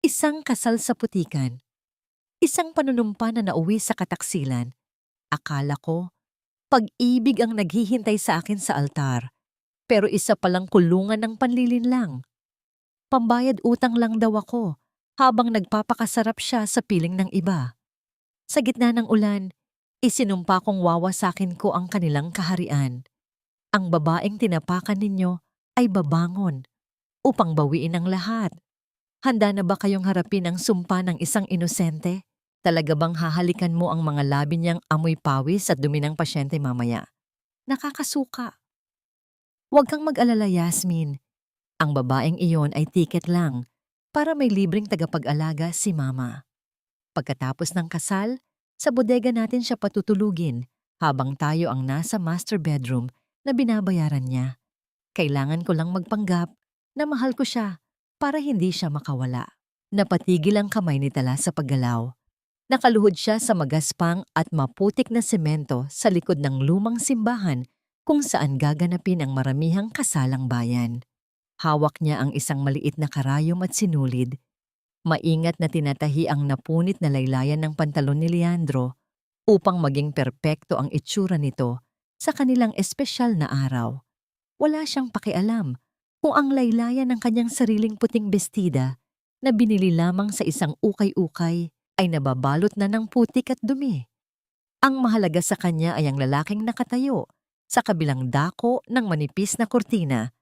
Isang kasal sa putikan, isang panunumpa na nauwi sa kataksilan. Akala ko, pag-ibig ang naghihintay sa akin sa altar, pero isa palang kulungan ng panlilinlang. Pambayad utang lang daw ako, habang nagpapakasarap siya sa piling ng iba. Sa gitna ng ulan, isinumpa kong wawasakin ko ang kanilang kaharian. Ang babaeng tinapakan ninyo ay babangon upang bawiin ang lahat. Handa na ba kayong harapin ang sumpa ng isang inosente? Talaga bang hahalikan mo ang mga labi niyang amoy pawis at dumi ng pasyente mamaya? Nakakasuka. Huwag kang mag-alala, Yasmin. Ang babaeng iyon ay tiket lang para may libreng tagapag-alaga si Mama. Pagkatapos ng kasal, sa bodega natin siya patutulugin habang tayo ang nasa master bedroom na binabayaran niya. Kailangan ko lang magpanggap na mahal ko siya para hindi siya makawala. Napatigil ang kamay ni Tala sa paggalaw. Nakaluhod siya sa magaspang at maputik na semento sa likod ng lumang simbahan kung saan gaganapin ang maramihang kasalang bayan. Hawak niya ang isang maliit na karayom at sinulid. Maingat na tinatahi ang napunit na laylayan ng pantalon ni Leandro upang maging perpekto ang itsura nito sa kanilang espesyal na araw. Wala siyang pakialam kung ang laylayan ng kanyang sariling puting bestida na binili lamang sa isang ukay-ukay ay nababalot na ng putik at dumi. Ang mahalaga sa kanya ay ang lalaking nakatayo sa kabilang dako ng manipis na kurtina,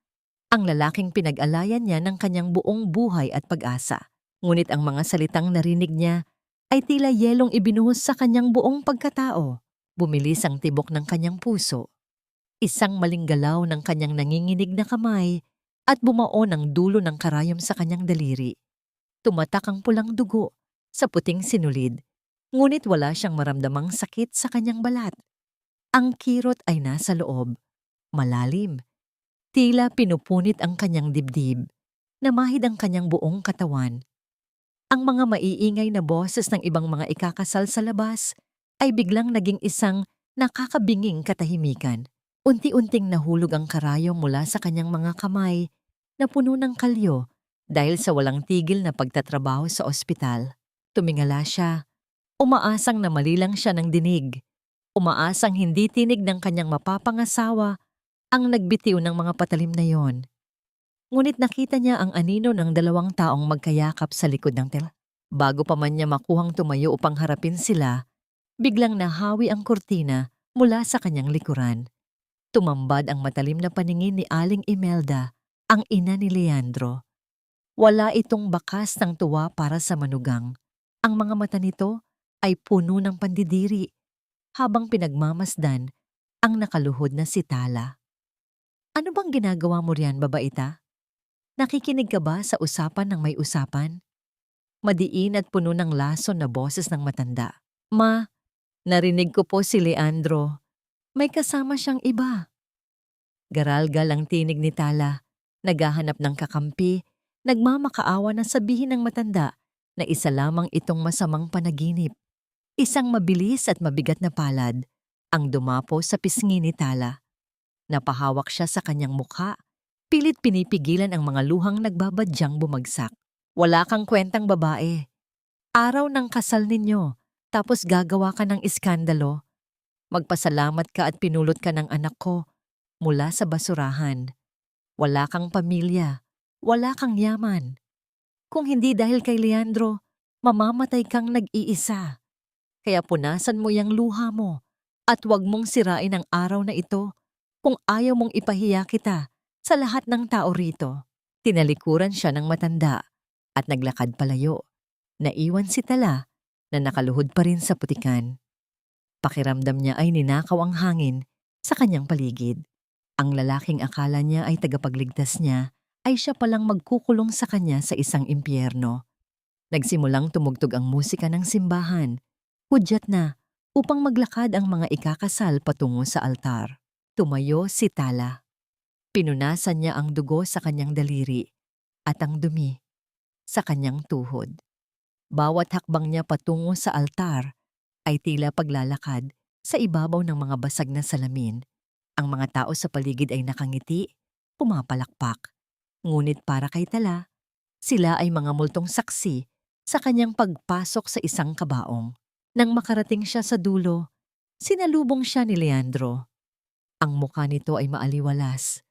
ang lalaking pinag-alayan niya ng kanyang buong buhay at pag-asa. Ngunit ang mga salitang narinig niya ay tila yelong ibinuhos sa kanyang buong pagkatao. Bumilis ang tibok ng kanyang puso. Isang maling galaw ng kanyang nanginginig na kamay at bumao ng dulo ng karayom sa kanyang daliri. Tumatak ang pulang dugo sa puting sinulid, ngunit wala siyang maramdamang sakit sa kanyang balat. Ang kirot ay nasa loob, malalim. Tila pinupunit ang kanyang dibdib, namahid ang kanyang buong katawan. Ang mga maiingay na boses ng ibang mga ikakasal sa labas ay biglang naging isang nakakabinging katahimikan. Unti-unting nahulog ang karayom mula sa kanyang mga kamay na puno ng kalyo dahil sa walang tigil na pagtatrabaho sa ospital. Tumingala siya, umaasang na mali lang siya ng dinig, umaasang hindi tinig ng kanyang mapapangasawa ang nagbitiw ng mga patalim na yon. Ngunit nakita niya ang anino ng dalawang taong magkayakap sa likod ng tel. Bago pa man niya makuhang tumayo upang harapin sila, biglang nahawi ang kurtina mula sa kanyang likuran. Tumambad ang matalim na paningin ni Aling Imelda, ang ina ni Leandro. Wala itong bakas ng tuwa para sa manugang. Ang mga mata nito ay puno ng pandidiri habang pinagmamasdan ang nakaluhod na si Tala. Ano bang ginagawa mo riyan, babaita? Nakikinig ka ba sa usapan ng may usapan? Madiin at puno ng lason na boses ng matanda. Ma, narinig ko po si Leandro. May kasama siyang iba. Garalgal ang tinig ni Tala, naghahanap ng kakampi, nagmamakaawa na sabihin ng matanda na isa lamang itong masamang panaginip. Isang mabilis at mabigat na palad ang dumapo sa pisngi ni Tala. Napahawak siya sa kanyang mukha, pilit pinipigilan ang mga luhang nagbabadyang bumagsak. Wala kang kwentang babae. Araw ng kasal ninyo, tapos gagawa ka ng iskandalo. Magpasalamat ka at pinulot ka ng anak ko mula sa basurahan. Wala kang pamilya, wala kang yaman. Kung hindi dahil kay Leandro, mamamatay kang nag-iisa. Kaya punasan mo yang luha mo at huwag mong sirain ang araw na ito kung ayaw mong ipahiya kita sa lahat ng tao rito. Tinalikuran siya ng matanda at naglakad palayo. Naiwan si Tala na nakaluhod pa rin sa putikan. Pakiramdam niya ay ninakaw ang hangin sa kanyang paligid. Ang lalaking akala niya ay tagapagligtas niya ay siya palang magkukulong sa kanya sa isang impyerno. Nagsimulang tumugtog ang musika ng simbahan. Hudyat na upang maglakad ang mga ikakasal patungo sa altar. Tumayo si Tala. Pinunasan niya ang dugo sa kanyang daliri at ang dumi sa kanyang tuhod. Bawat hakbang niya patungo sa altar ay tila paglalakad sa ibabaw ng mga basag na salamin. Ang mga tao sa paligid ay nakangiti, pumapalakpak. Ngunit para kay Tala, sila ay mga multong saksi sa kanyang pagpasok sa isang kabaong. Nang makarating siya sa dulo, sinalubong siya ni Leandro. Ang mukha nito ay maaliwalas.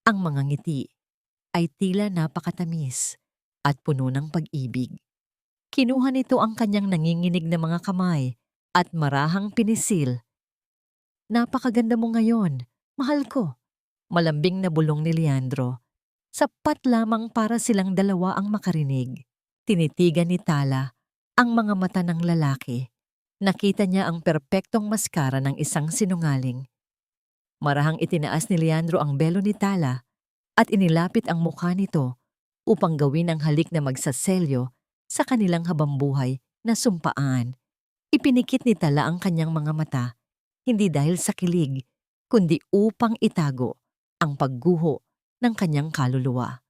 Ang mga ngiti ay tila napakatamis at puno ng pag-ibig. Kinuha nito ang kanyang nanginginig na mga kamay at marahang pinisil. "Napakaganda mo ngayon, mahal ko." Malambing na bulong ni Leandro. Sapat lamang para silang dalawa ang makarinig. Tinitigan ni Tala ang mga mata ng lalaki. Nakita niya ang perpektong maskara ng isang sinungaling. Marahang itinaas ni Leandro ang belo ni Tala at inilapit ang mukha nito upang gawin ang halik na magsaselyo sa kanilang habambuhay na sumpaan. Ipinikit ni Tala ang kanyang mga mata, hindi dahil sa kilig, kundi upang itago ang pagguho ng kanyang kaluluwa.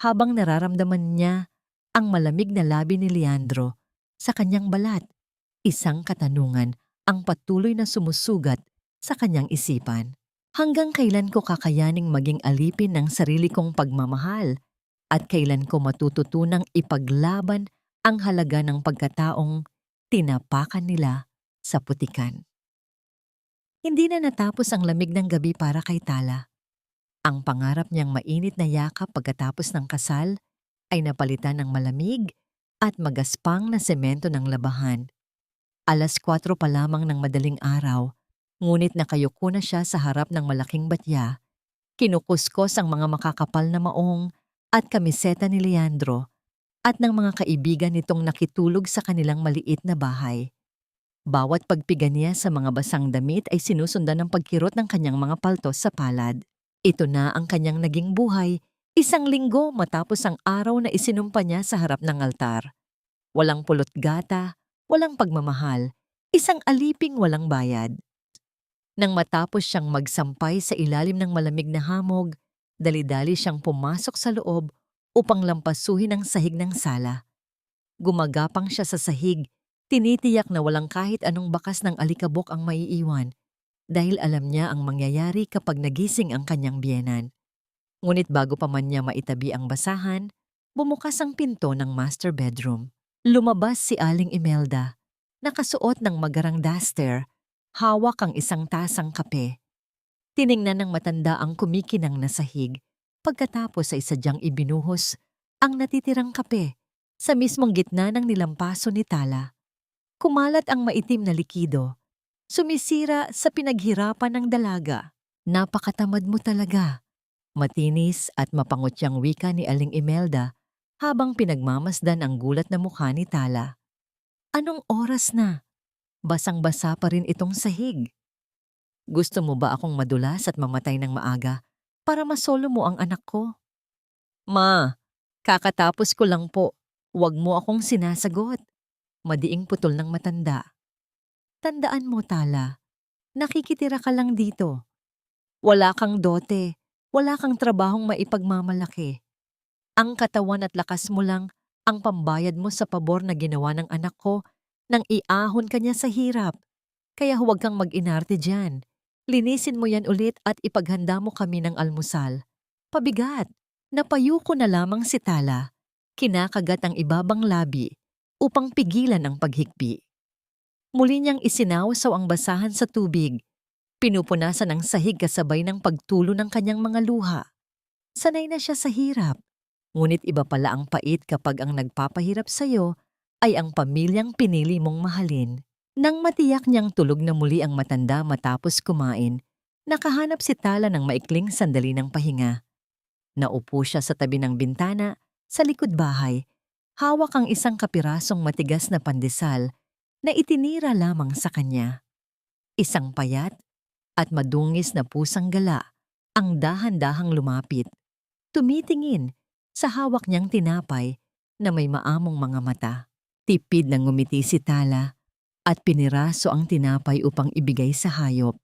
Habang nararamdaman niya ang malamig na labi ni Leandro sa kanyang balat, isang katanungan ang patuloy na sumusugat sa kanyang isipan. Hanggang kailan ko kakayaning maging alipin ng sarili kong pagmamahal at kailan ko matututunang ipaglaban ang halaga ng pagkataong tinapakan nila sa putikan. Hindi na natapos ang lamig ng gabi para kay Tala. Ang pangarap niyang mainit na yakap pagkatapos ng kasal ay napalitan ng malamig at magaspang na semento ng labahan. 4:00 pa lamang ng madaling araw, ngunit nakayuko na siya sa harap ng malaking batya. Kinukuskos ang mga makakapal na maong at kamiseta ni Leandro at ng mga kaibigan nitong nakitulog sa kanilang maliit na bahay. Bawat pagpiga niya sa mga basang damit ay sinusundan ng pagkirot ng kanyang mga paltos sa palad. Ito na ang kanyang naging buhay, 1 linggo matapos ang araw na isinumpa niya sa harap ng altar. Walang pulot gata, walang pagmamahal, isang aliping walang bayad. Nang matapos siyang magsampay sa ilalim ng malamig na hamog, dali-dali siyang pumasok sa loob upang lampasuhin ang sahig ng sala. Gumagapang siya sa sahig, tinitiyak na walang kahit anong bakas ng alikabok ang maiiwan dahil alam niya ang mangyayari kapag nagising ang kanyang biyenan. Ngunit bago pa man niya maitabi ang basahan, bumukas ang pinto ng master bedroom. Lumabas si Aling Imelda, nakasuot ng magarang duster, hawak ang isang tasang kape. Tiningnan ng matanda ang kumikinang na sahig, pagkatapos ay sadyang ibinuhos ang natitirang kape sa mismong gitna ng nilampaso ni Tala. Kumalat ang maitim na likido, sumisira sa pinaghirapan ng dalaga. "Napakatamad mo talaga." Matinis at mapangutyang wika ni Aling Imelda habang pinagmamasdan ang gulat na mukha ni Tala. "Anong oras na? Basang-basa pa rin itong sahig. Gusto mo ba akong madulas at mamatay ng maaga para masolo mo ang anak ko?" "Ma, kakatapos ko lang po. Huwag mo akong sinasagot." Madiing putol ng matanda. "Tandaan mo, Tala, nakikitira ka lang dito. Wala kang dote, wala kang trabahong maipagmamalaki. Ang katawan at lakas mo lang ang pambayad mo sa pabor na ginawa ng anak ko nang iahon ka niya sa hirap. Kaya huwag kang mag-inarte dyan. Linisin mo yan ulit at ipaghanda mo kami ng almusal." Pabigat, napayuko na lamang si Tala. Kinakagat ang ibabang labi upang pigilan ang paghikbi. Muli niyang isinawsaw ang basahan sa tubig. Pinupunasan ang sahig kasabay ng pagtulo ng kanyang mga luha. Sanay na siya sa hirap. Ngunit iba pala ang pait kapag ang nagpapahirap sa'yo ay ang pamilyang pinili mong mahalin. Nang matiyak niyang tulog na muli ang matanda matapos kumain, nakahanap si Tala ng maikling sandali ng pahinga. Naupo siya sa tabi ng bintana sa likod bahay, hawak ang isang kapirasong matigas na pandesal na itinira lamang sa kanya. Isang payat at madungis na pusang gala ang dahan-dahang lumapit. Tumitingin sa hawak niyang tinapay na may maamong mga mata. Tipid na ngumiti si Tala at piniraso ang tinapay upang ibigay sa hayop.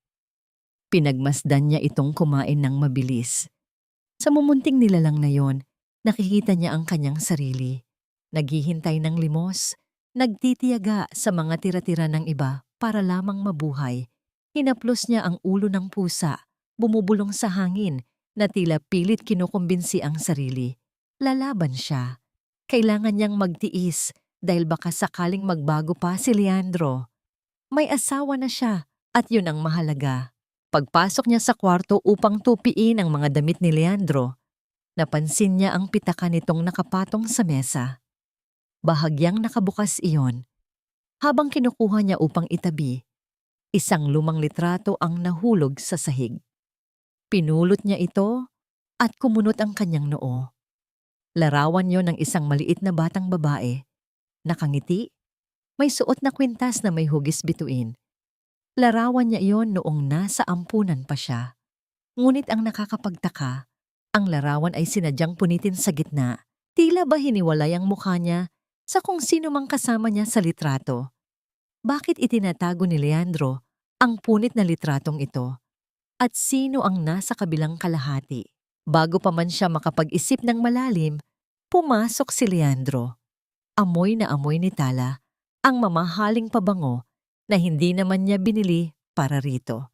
Pinagmasdan niya itong kumain ng mabilis. Sa mumunting nilalang na yon, nakikita niya ang kanyang sarili. Naghihintay ng limos, nagtitiyaga sa mga tira-tira ng iba para lamang mabuhay. Hinaplos niya ang ulo ng pusa, bumubulong sa hangin na tila pilit kinukumbinsi ang sarili. Lalaban siya. Kailangan niyang magtiis dahil baka sakaling magbago pa si Leandro. May asawa na siya at yun ang mahalaga. Pagpasok niya sa kwarto upang tupiin ang mga damit ni Leandro, napansin niya ang pitaka nitong nakapatong sa mesa. Bahagyang nakabukas iyon. Habang kinukuha niya upang itabi, isang lumang litrato ang nahulog sa sahig. Pinulot niya ito at kumunot ang kanyang noo. Larawan yon ng isang maliit na batang babae. Nakangiti, may suot na kwintas na may hugis bituin. Larawan niya iyon noong nasa ampunan pa siya. Ngunit ang nakakapagtaka, ang larawan ay sinadyang punitin sa gitna. Tila ba hiniwalay ang mukha niya sa kung sino mang kasama niya sa litrato? Bakit itinatago ni Leandro ang punit na litratong ito? At sino ang nasa kabilang kalahati? Bago pa man siya makapag-isip ng malalim, pumasok si Leandro. Amoy na amoy ni Tala ang mamahaling pabango na hindi naman niya binili para rito.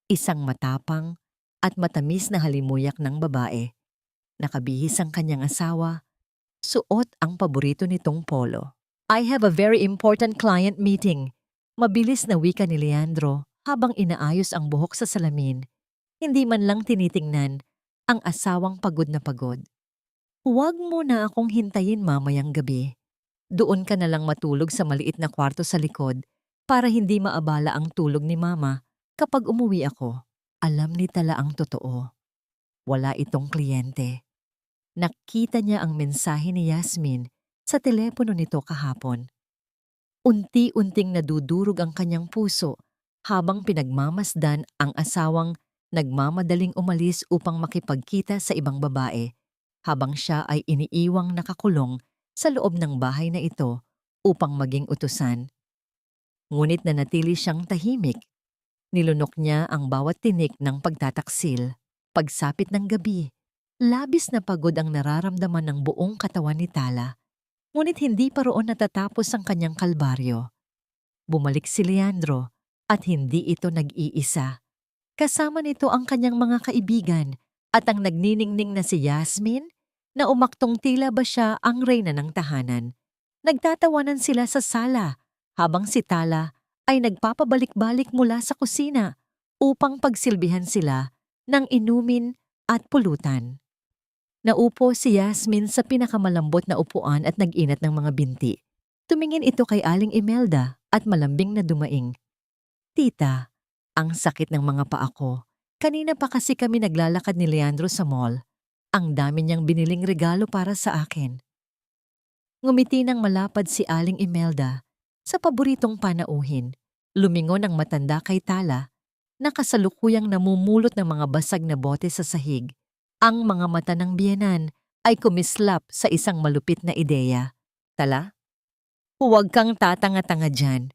Isang matapang at matamis na halimuyak ng babae. Nakabihis ang kanyang asawa, suot ang paborito nitong polo. I have a very important client meeting. Mabilis na wika ni Leandro habang inaayos ang buhok sa salamin. Hindi man lang tinitingnan ang asawang pagod na pagod. Huwag mo na akong hintayin mamayang gabi. Doon ka na lang matulog sa maliit na kwarto sa likod para hindi maabala ang tulog ni Mama kapag umuwi ako. Alam ni Tala ang totoo. Wala itong kliyente. Nakita niya ang mensahe ni Yasmin sa telepono nito kahapon. Unti-unting nadudurog ang kanyang puso habang pinagmamasdan ang asawang nagmamadaling umalis upang makipagkita sa ibang babae habang siya ay iniiwang nakakulong sa loob ng bahay na ito upang maging utusan. Ngunit nanatili siyang tahimik. Nilunok niya ang bawat tinik ng pagtataksil. Pagsapit ng gabi, labis na pagod ang nararamdaman ng buong katawan ni Tala. Ngunit hindi pa roon natatapos ang kanyang kalbaryo. Bumalik si Leandro at hindi ito nag-iisa. Kasama nito ang kanyang mga kaibigan at ang nagniningning na si Yasmin na umaktong tila ba siya ang reyna ng tahanan. Nagtatawanan sila sa sala habang si Tala ay nagpapabalik-balik mula sa kusina upang pagsilbihan sila ng inumin at pulutan. Naupo si Yasmin sa pinakamalambot na upuan at nag-inat ng mga binti. Tumingin ito kay Aling Imelda at malambing na dumaing. Tita, ang sakit ng mga paa ko. Kanina pa kasi kami naglalakad ni Leandro sa mall. Ang dami niyang biniling regalo para sa akin. Ngumiti ng malapad si Aling Imelda sa paboritong panauhin. Lumingon ang matanda kay Tala na kasalukuyang namumulot ng mga basag na bote sa sahig. Ang mga mata ng biyenan ay kumislap sa isang malupit na ideya. Tala, huwag kang tatanga-tanga dyan.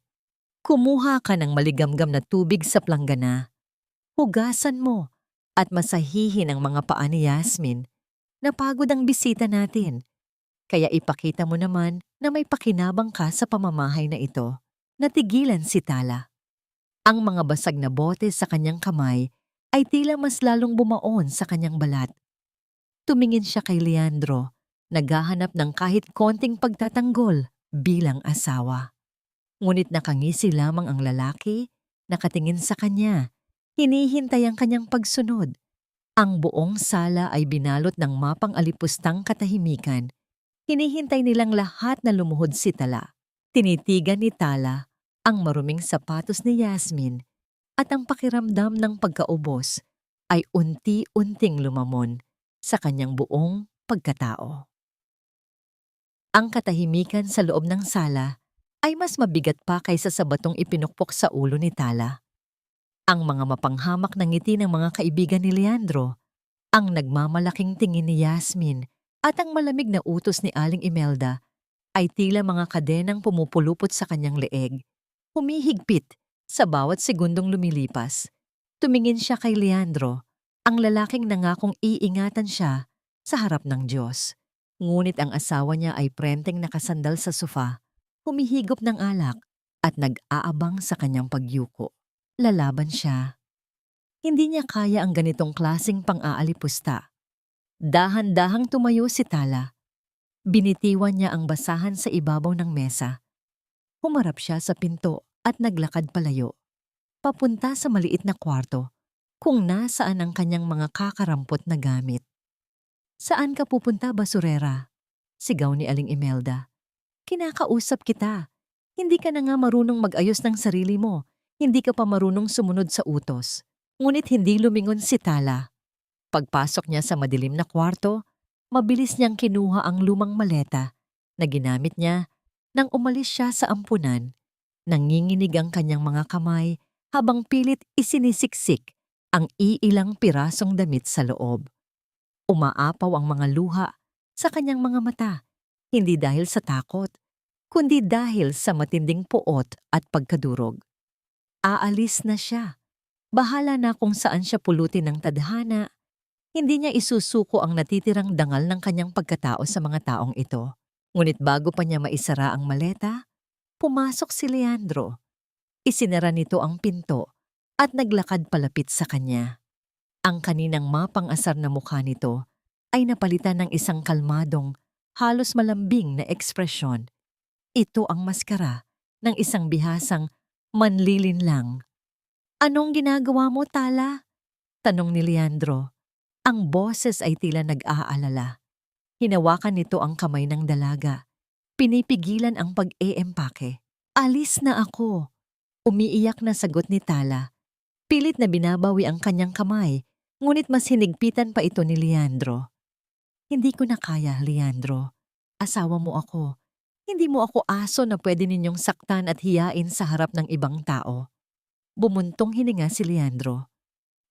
Kumuha ka ng maligamgam na tubig sa planggana. Hugasan mo at masahihin ang mga paa ni Yasmin. Napagod ang bisita natin. Kaya ipakita mo naman na may pakinabang ka sa pamamahay na ito. Natigilan si Tala. Ang mga basag na bote sa kanyang kamay ay tila mas lalong bumaon sa kanyang balat. Tumingin siya kay Leandro, naghahanap ng kahit konting pagtatanggol bilang asawa. Ngunit nakangisi lamang ang lalaki, nakatingin sa kanya, hinihintay ang kanyang pagsunod. Ang buong sala ay binalot ng mapang-alipustang katahimikan. Hinihintay nilang lahat na lumuhod si Tala. Tinitigan ni Tala ang maruming sapatos ni Yasmin at ang pakiramdam ng pagkaubos ay unti-unting lumamon sa kanyang buong pagkatao. Ang katahimikan sa loob ng sala ay mas mabigat pa kaysa sa batong ipinukpok sa ulo ni Tala. Ang mga mapanghamak na ngiti ng mga kaibigan ni Leandro, ang nagmamalaking tingin ni Yasmin at ang malamig na utos ni Aling Imelda ay tila mga kadenang pumupulupot sa kanyang leeg. Humihigpit sa bawat segundong lumilipas. Tumingin siya kay Leandro, ang lalaking nangakong iingatan siya sa harap ng Diyos. Ngunit ang asawa niya ay prenteng nakasandal sa sofa, humihigop ng alak at nag-aabang sa kanyang pagyuko. Lalaban siya. Hindi niya kaya ang ganitong klaseng pang-aalipusta. Dahan-dahang tumayo si Tala. Binitiwan niya ang basahan sa ibabaw ng mesa. Humarap siya sa pinto at naglakad palayo, papunta sa maliit na kwarto, kung nasaan ang kanyang mga kakarampot na gamit. "Saan ka pupunta, basurera?" Sigaw ni Aling Imelda. "Kinakausap kita. Hindi ka na nga marunong mag-ayos ng sarili mo. Hindi ka pa marunong sumunod sa utos." Ngunit hindi lumingon si Tala. Pagpasok niya sa madilim na kwarto, mabilis niyang kinuha ang lumang maleta na ginamit niya nang umalis siya sa ampunan. Nanginginig ang kanyang mga kamay habang pilit isinisiksik ang iilang pirasong damit sa loob. Umaapaw ang mga luha sa kanyang mga mata, hindi dahil sa takot, kundi dahil sa matinding puot at pagkadurog. Aalis na siya. Bahala na kung saan siya pulutin ng tadhana. Hindi niya isusuko ang natitirang dangal ng kanyang pagkatao sa mga taong ito. Ngunit bago pa niya maisara ang maleta, pumasok si Leandro. Isinara nito ang pinto at naglakad palapit sa kanya. Ang kaninang mapang-asar na mukha nito ay napalitan ng isang kalmadong, halos malambing na ekspresyon. Ito ang maskara ng isang bihasang manlilinlang. "Anong ginagawa mo, Tala?" tanong ni Leandro. Ang boses ay tila nag-aalala. Hinawakan nito ang kamay ng dalaga. Pinipigilan ang pag-eempake. "Alis na ako." Umiiyak na sagot ni Tala. Pilit na binabawi ang kanyang kamay, ngunit mas hinigpitan pa ito ni Leandro. "Hindi ko na kaya, Leandro. Asawa mo ako. Hindi mo ako aso na pwede ninyong saktan at hiyain sa harap ng ibang tao." Bumuntong hininga si Leandro.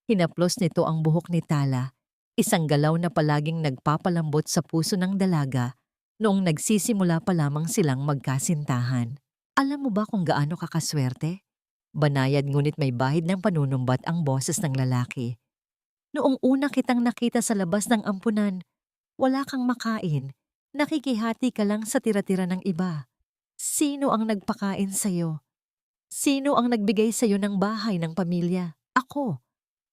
Hinaplos nito ang buhok ni Tala, isang galaw na palaging nagpapalambot sa puso ng dalaga noong nagsisimula pa lamang silang magkasintahan. "Alam mo ba kung gaano kakaswerte?" Banayad ngunit may bahid ng panunumbat ang boses ng lalaki. "Noong una kitang nakita sa labas ng ampunan, wala kang makain. Nakikihati ka lang sa tira-tira ng iba. Sino ang nagpakain sa'yo? Sino ang nagbigay sa'yo ng bahay ng pamilya? Ako.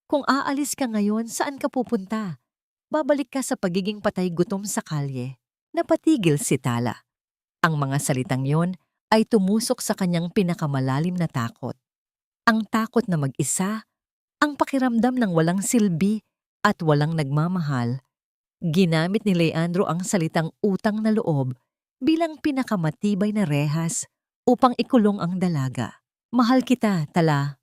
Kung aalis ka ngayon, saan ka pupunta? Babalik ka sa pagiging patay gutom sa kalye." Napatigil si Tala. Ang mga salitang yon ay tumusok sa kanyang pinakamalalim na takot. Ang takot na mag-isa, ang pakiramdam ng walang silbi at walang nagmamahal. Ginamit ni Leandro ang salitang utang na loob bilang pinakamatibay na rehas upang ikulong ang dalaga. "Mahal kita, Tala."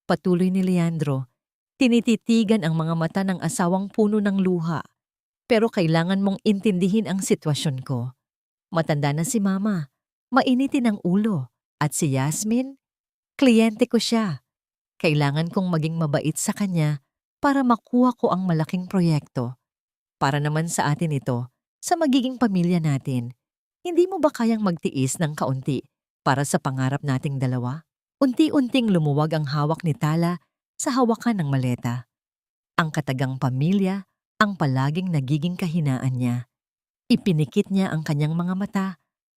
Patuloy ni Leandro. Tinititigan ang mga mata ng asawang puno ng luha. "Pero kailangan mong intindihin ang sitwasyon ko. Matanda na si Mama, mainitin ang ulo, at si Yasmin, kliyente ko siya. Kailangan kong maging mabait sa kanya para makuha ko ang malaking proyekto. Para naman sa atin ito, sa magiging pamilya natin. Hindi mo ba kayang magtiis ng kaunti para sa pangarap nating dalawa?" Unti-unting lumuwag ang hawak ni Tala sa hawakan ng maleta. Ang katagang pamilya ang palaging nagiging kahinaan niya. Ipinikit niya ang kanyang mga mata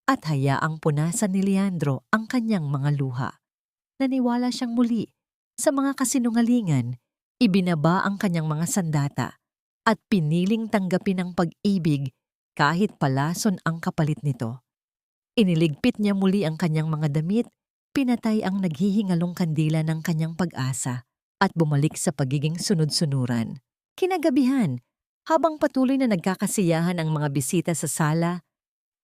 at hayaang punasan ni Leandro ang kanyang mga luha. Naniwala siyang muli sa mga kasinungalingan, ibinaba ang kanyang mga sandata at piniling tanggapin ang pag-ibig kahit palason ang kapalit nito. Iniligpit niya muli ang kanyang mga damit, pinatay ang naghihingalong kandila ng kanyang pag-asa at bumalik sa pagiging sunod-sunuran. Kinagabihan, habang patuloy na nagkakasiyahan ang mga bisita sa sala,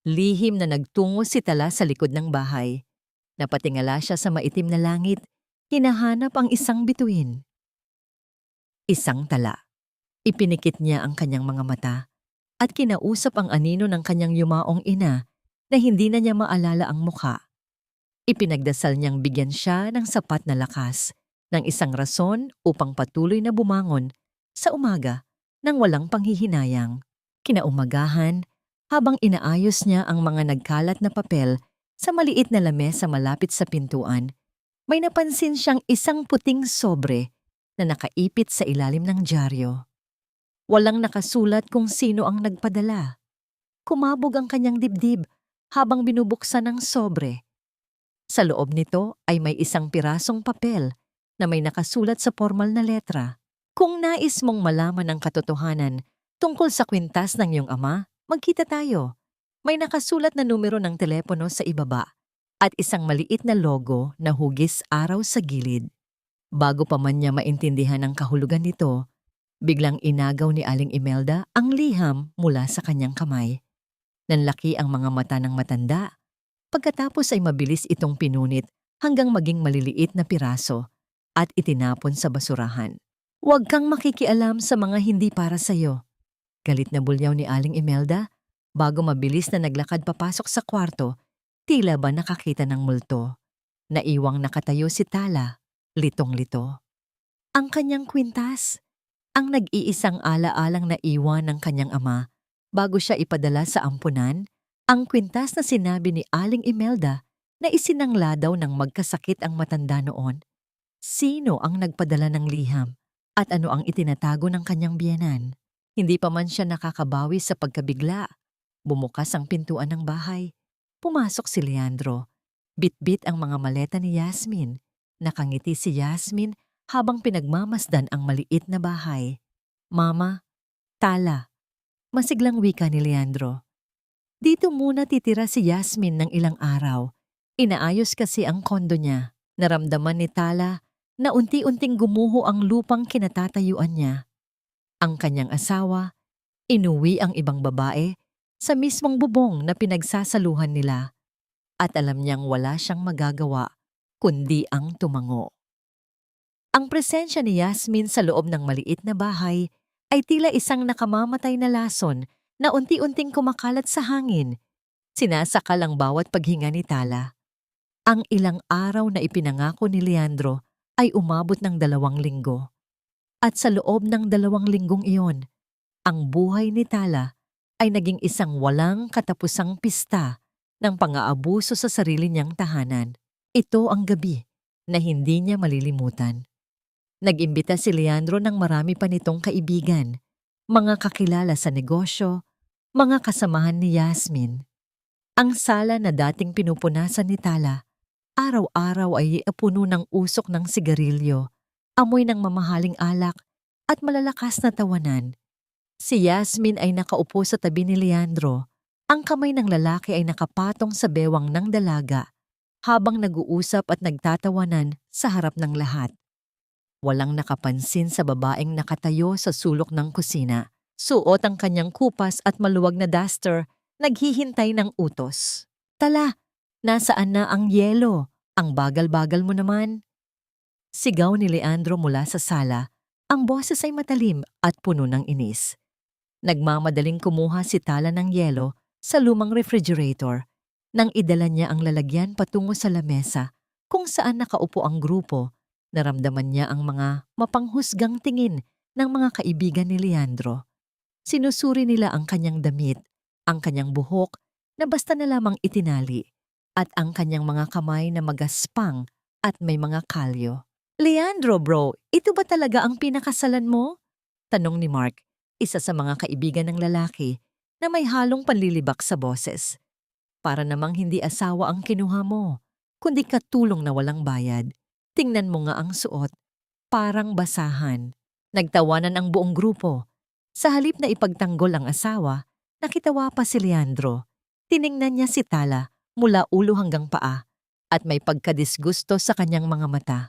lihim na nagtungo si Tala sa likod ng bahay. Napatingala siya sa maitim na langit, hinahanap ang isang bituin. Isang tala. Ipinikit niya ang kanyang mga mata at kinausap ang anino ng kanyang yumaong ina na hindi na niya maalala ang mukha. Ipinagdasal niyang bigyan siya ng sapat na lakas, ng isang rason upang patuloy na bumangon sa umaga nang walang panghihinayang. Kinaumagahan, habang inaayos niya ang mga nagkalat na papel sa maliit na lamesa malapit sa pintuan, may napansin siyang isang puting sobre na nakaipit sa ilalim ng dyaryo. Walang nakasulat kung sino ang nagpadala. Kumabog ang kanyang dibdib habang binubuksan ang sobre. Sa loob nito ay may isang pirasong papel na may nakasulat sa formal na letra. "Kung nais mong malaman ang katotohanan tungkol sa kwintas ng iyong ama, magkita tayo. May nakasulat na numero ng telepono sa ibaba at isang maliit na logo na hugis araw sa gilid. Bago pa man niya maintindihan ang kahulugan nito, biglang inagaw ni Aling Imelda ang liham mula sa kanyang kamay. Nanlaki ang mga mata ng matanda. Pagkatapos ay mabilis itong pinunit hanggang maging maliliit na piraso at itinapon sa basurahan. "Huwag kang makikialam sa mga hindi para sa'yo." Galit na bulyaw ni Aling Imelda bago mabilis na naglakad papasok sa kwarto, tila ba nakakita ng multo. Naiwang nakatayo si Tala, litong-lito. Ang kanyang kwintas, ang nag-iisang ala-alang naiwan ng kanyang ama bago siya ipadala sa ampunan, ang kwintas na sinabi ni Aling Imelda na isinangla daw ng magkasakit ang matanda noon. Sino ang nagpadala ng liham at ano ang itinatago ng kanyang biyenan? Hindi pa man siya nakakabawi sa pagkabigla. Bumukas ang pintuan ng bahay. Pumasok si Leandro. Bit-bit ang mga maleta ni Yasmin. Nakangiti si Yasmin habang pinagmamasdan ang maliit na bahay. "Mama, Tala," masiglang wika ni Leandro. Dito muna titira si Yasmin ng ilang araw. Inaayos kasi ang kondo niya. Naramdaman ni Tala na unti-unting gumuho ang lupang kinatatayuan niya. Ang kanyang asawa, inuwi ang ibang babae sa mismong bubong na pinagsasaluhan nila. At alam niyang wala siyang magagawa kundi ang tumango. Ang presensya ni Yasmin sa loob ng maliit na bahay ay tila isang nakamamatay na lason na unti-unting kumakalat sa hangin. Sinasakal ang bawat paghinga ni Tala. Ang ilang araw na ipinangako ni Leandro ay umabot ng 2 linggo. At sa loob ng 2 linggong iyon, ang buhay ni Tala ay naging isang walang katapusang pista ng pang-aabuso sa sarili niyang tahanan. Ito ang gabi na hindi niya malilimutan. Nag-imbita si Leandro ng marami pa nitong kaibigan, mga kakilala sa negosyo, mga kasamahan ni Yasmin. Ang sala na dating pinupunasan ni Tala, araw-araw ay puno ng usok ng sigarilyo, amoy ng mamahaling alak at malalakas na tawanan. Si Yasmin ay nakaupo sa tabi ni Leandro. Ang kamay ng lalaki ay nakapatong sa bewang ng dalaga habang nag-uusap at nagtatawanan sa harap ng lahat. Walang nakapansin sa babaeng nakatayo sa sulok ng kusina. Suot ang kanyang kupas at maluwag na duster, naghihintay ng utos. "Tala, nasaan na ang yelo? Ang bagal-bagal mo naman." Sigaw ni Leandro mula sa sala. Ang boses ay matalim at puno ng inis. Nagmamadaling kumuha si Tala ng yelo sa lumang refrigerator nang idala niya ang lalagyan patungo sa lamesa kung saan nakaupo ang grupo. Naramdaman niya ang mga mapanghusgang tingin ng mga kaibigan ni Leandro. Sinusuri nila ang kanyang damit, ang kanyang buhok na basta na lamang itinali, at ang kanyang mga kamay na magaspang at may mga kalyo. "Leandro bro, ito ba talaga ang pinakasalan mo?" Tanong ni Mark, isa sa mga kaibigan ng lalaki na may halong panlilibak sa boses. "Para namang hindi asawa ang kinuha mo, kundi katulong na walang bayad. Tingnan mo nga ang suot, parang basahan." Nagtawanan ang buong grupo. Sa halip na ipagtanggol ang asawa, nakitawa pa si Leandro. Tiningnan niya si Tala mula ulo hanggang paa at may pagkadisgusto sa kanyang mga mata.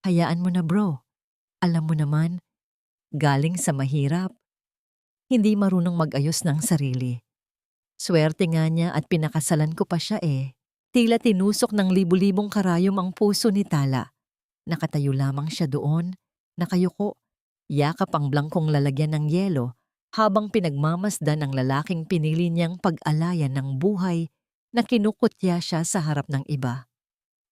"Hayaan mo na bro. Alam mo naman, galing sa mahirap. Hindi marunong mag-ayos ng sarili. Swerte nga niya at pinakasalan ko pa siya eh." Tila tinusok ng libu-libong karayom ang puso ni Tala. Nakatayo lamang siya doon, nakayuko, yakap ang blangkong lalagyan ng yelo habang pinagmamasdan ng lalaking pinili niyang pag-alayan ng buhay na kinukutya siya sa harap ng iba.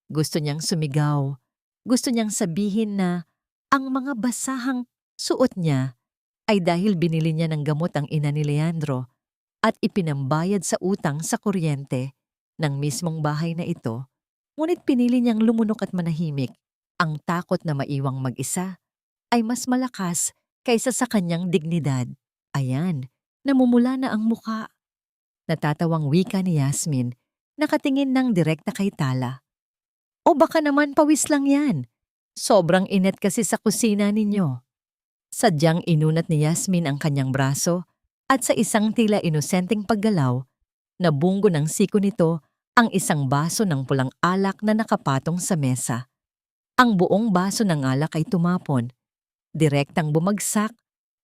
Gusto niyang sumigaw, gusto niyang sabihin na ang mga basahang suot niya ay dahil binili niya ng gamot ang ina ni Leandro at ipinambayad sa utang sa kuryente ng mismong bahay na ito, ngunit pinili niyang lumunok at manahimik. Ang takot na maiwang mag-isa ay mas malakas kaysa sa kanyang dignidad. Ayan, namumula na ang muka. Natatawang wika ni Yasmin, nakatingin ng direkta kay Tala. "O baka naman pawis lang yan. Sobrang init kasi sa kusina ninyo." Sadyang inunat ni Yasmin ang kanyang braso at sa isang tila inosenteng paggalaw, Nabunggo ng siko nito ang isang baso ng pulang alak na nakapatong sa mesa. Ang buong baso ng alak ay tumapon, direktang bumagsak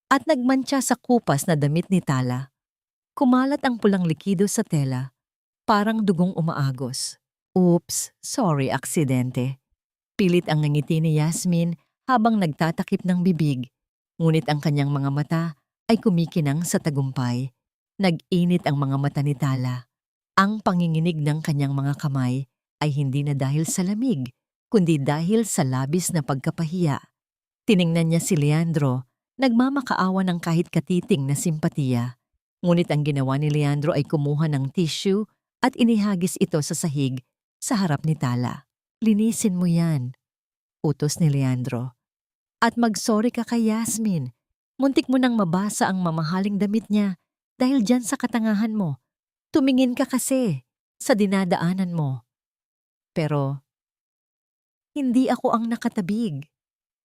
at nagmantsa sa kupas na damit ni Tala. Kumalat ang pulang likido sa tela, parang dugong umaagos. Oops, sorry aksidente. Pilit ang ngiti ni Yasmin habang nagtatakip ng bibig, ngunit ang kanyang mga mata ay kumikinang sa tagumpay. Nag-init ang mga mata ni Tala. Ang panginginig ng kanyang mga kamay ay hindi na dahil sa lamig, kundi dahil sa labis na pagkapahiya. Tiningnan niya si Leandro, nagmamakaawa ng kahit katiting na simpatiya. Ngunit ang ginawa ni Leandro ay kumuha ng tissue at inihagis ito sa sahig sa harap ni Tala. Linisin mo yan, utos ni Leandro. At mag-sorry ka kay Yasmin. Muntik mo nang mabasa ang mamahaling damit niya dahil dyan sa katangahan mo. Tumingin ka kasi sa dinadaanan mo. Pero, hindi ako ang nakatabig.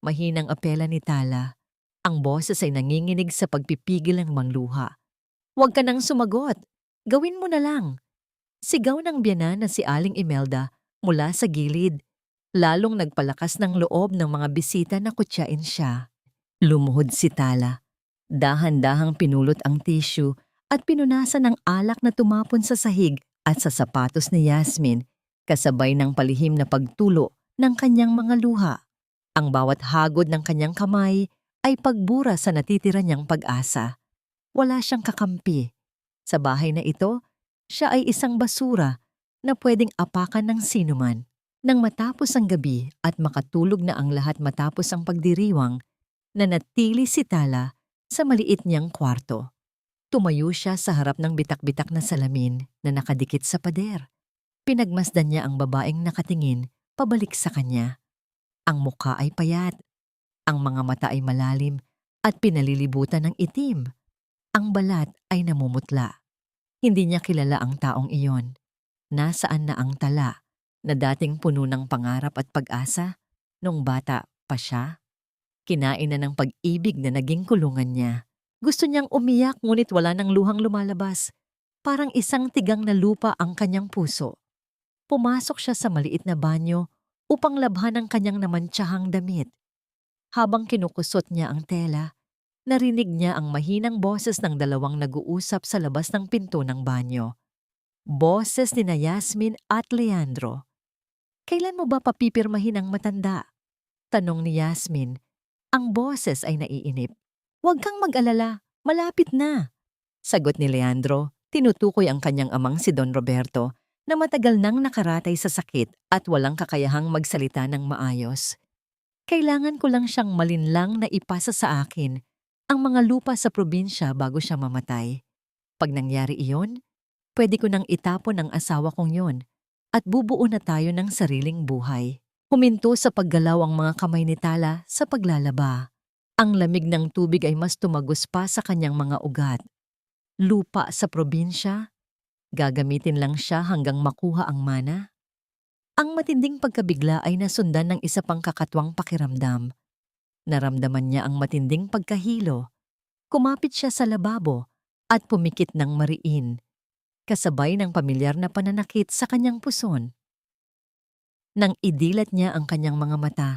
Mahinang apela ni Tala. Ang boses ay nanginginig sa pagpipigil ng mangluha. Huwag ka nang sumagot. Gawin mo na lang. Sigaw ng biyanan na si Aling Imelda mula sa gilid. Lalong nagpalakas ng loob ng mga bisita na kutyain siya. Lumuhod si Tala. Dahan-dahang pinulot ang tissue at pinunasan ng alak na tumapon sa sahig at sa sapatos ni Yasmin, kasabay ng palihim na pagtulo ng kanyang mga luha. Ang bawat hagod ng kanyang kamay ay pagbura sa natitira niyang pag-asa. Wala siyang kakampi. Sa bahay na ito, siya ay isang basura na pwedeng apakan ng sinuman. Nang matapos ang gabi at makatulog na ang lahat matapos ang pagdiriwang, nanatili si Tala sa maliit niyang kwarto. Tumayo siya sa harap ng bitak-bitak na salamin na nakadikit sa pader. Pinagmasdan niya ang babaeng nakatingin pabalik sa kanya. Ang mukha ay payat, ang mga mata ay malalim at pinalilibutan ng itim. Ang balat ay namumutla. Hindi niya kilala ang taong iyon. Nasaan na ang Tala na dating puno ng pangarap at pag-asa nung bata pa siya? Kinain na ng pag-ibig na naging kulungan niya. Gusto niyang umiyak ngunit wala ng luhang lumalabas. Parang isang tigang na lupa ang kanyang puso. Pumasok siya sa maliit na banyo upang labhan ang kanyang namantsahang damit. Habang kinukusot niya ang tela, narinig niya ang mahinang boses ng dalawang nag-uusap sa labas ng pinto ng banyo. Boses ni Yasmin at Leandro. Kailan mo ba papipirmahin ang matanda? Tanong ni Yasmin. Ang boses ay naiinip. Huwag kang mag-alala, malapit na. Sagot ni Leandro, tinutukoy ang kanyang amang si Don Roberto na matagal nang nakaratay sa sakit at walang kakayahang magsalita ng maayos. Kailangan ko lang siyang malinlang na ipasa sa akin ang mga lupa sa probinsya bago siya mamatay. Pag nangyari iyon, pwede ko nang itapon ang asawa kong yon at bubuo na tayo ng sariling buhay. Huminto sa paggalaw ang mga kamay ni Tala sa paglalaba. Ang lamig ng tubig ay mas tumagos pa sa kanyang mga ugat. Lupa sa probinsya? Gagamitin lang siya hanggang makuha ang mana? Ang matinding pagkabigla ay nasundan ng isa pang kakatwang pakiramdam. Naramdaman niya ang matinding pagkahilo. Kumapit siya sa lababo at pumikit ng mariin, kasabay ng pamilyar na pananakit sa kanyang puson. Nang idilat niya ang kanyang mga mata,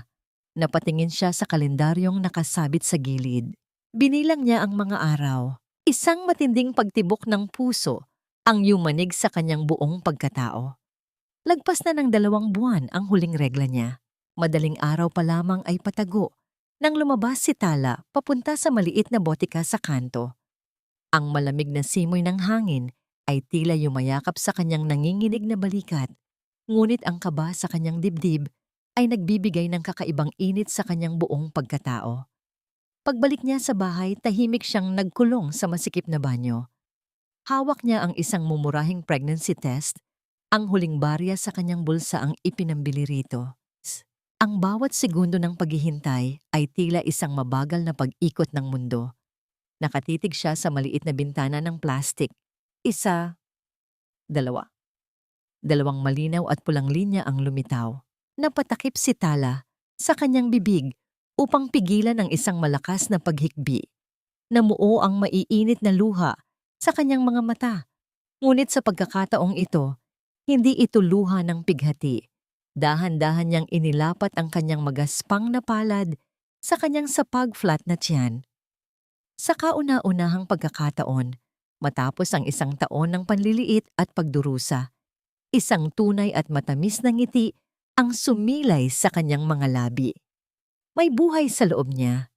napatingin siya sa kalendaryong nakasabit sa gilid. Binilang niya ang mga araw. Isang matinding pagtibok ng puso ang yumanig sa kanyang buong pagkatao. Lagpas na ng 2 buwan ang huling regla niya. Madaling araw pa lamang ay patago nang lumabas si Tala papunta sa maliit na botika sa kanto. Ang malamig na simoy ng hangin ay tila yumayakap sa kanyang nanginginig na balikat, ngunit ang kaba sa kanyang dibdib ay nagbibigay ng kakaibang init sa kanyang buong pagkatao. Pagbalik niya sa bahay, tahimik siyang nagkulong sa masikip na banyo. Hawak niya ang isang mumurahing pregnancy test, ang huling barya sa kanyang bulsa ang ipinambili rito. Ang bawat segundo ng paghihintay ay tila isang mabagal na pag-ikot ng mundo. Nakatitig siya sa maliit na bintana ng plastik. 1, 2. 2 malinaw at pulang linya ang lumitaw. Napatakip si Tala sa kanyang bibig upang pigilan ang isang malakas na paghikbi. Namuo ang maiinit na luha sa kanyang mga mata. Ngunit sa pagkakataong ito, hindi ito luha ng pighati. Dahan-dahan niyang inilapat ang kanyang magaspang na palad sa kanyang sapag-flat na tiyan. Sa kauna-unahang pagkakataon, matapos ang 1 taon ng panliliit at pagdurusa, isang tunay at matamis na ngiti ang sumilay sa kanyang mga labi. May buhay sa loob niya.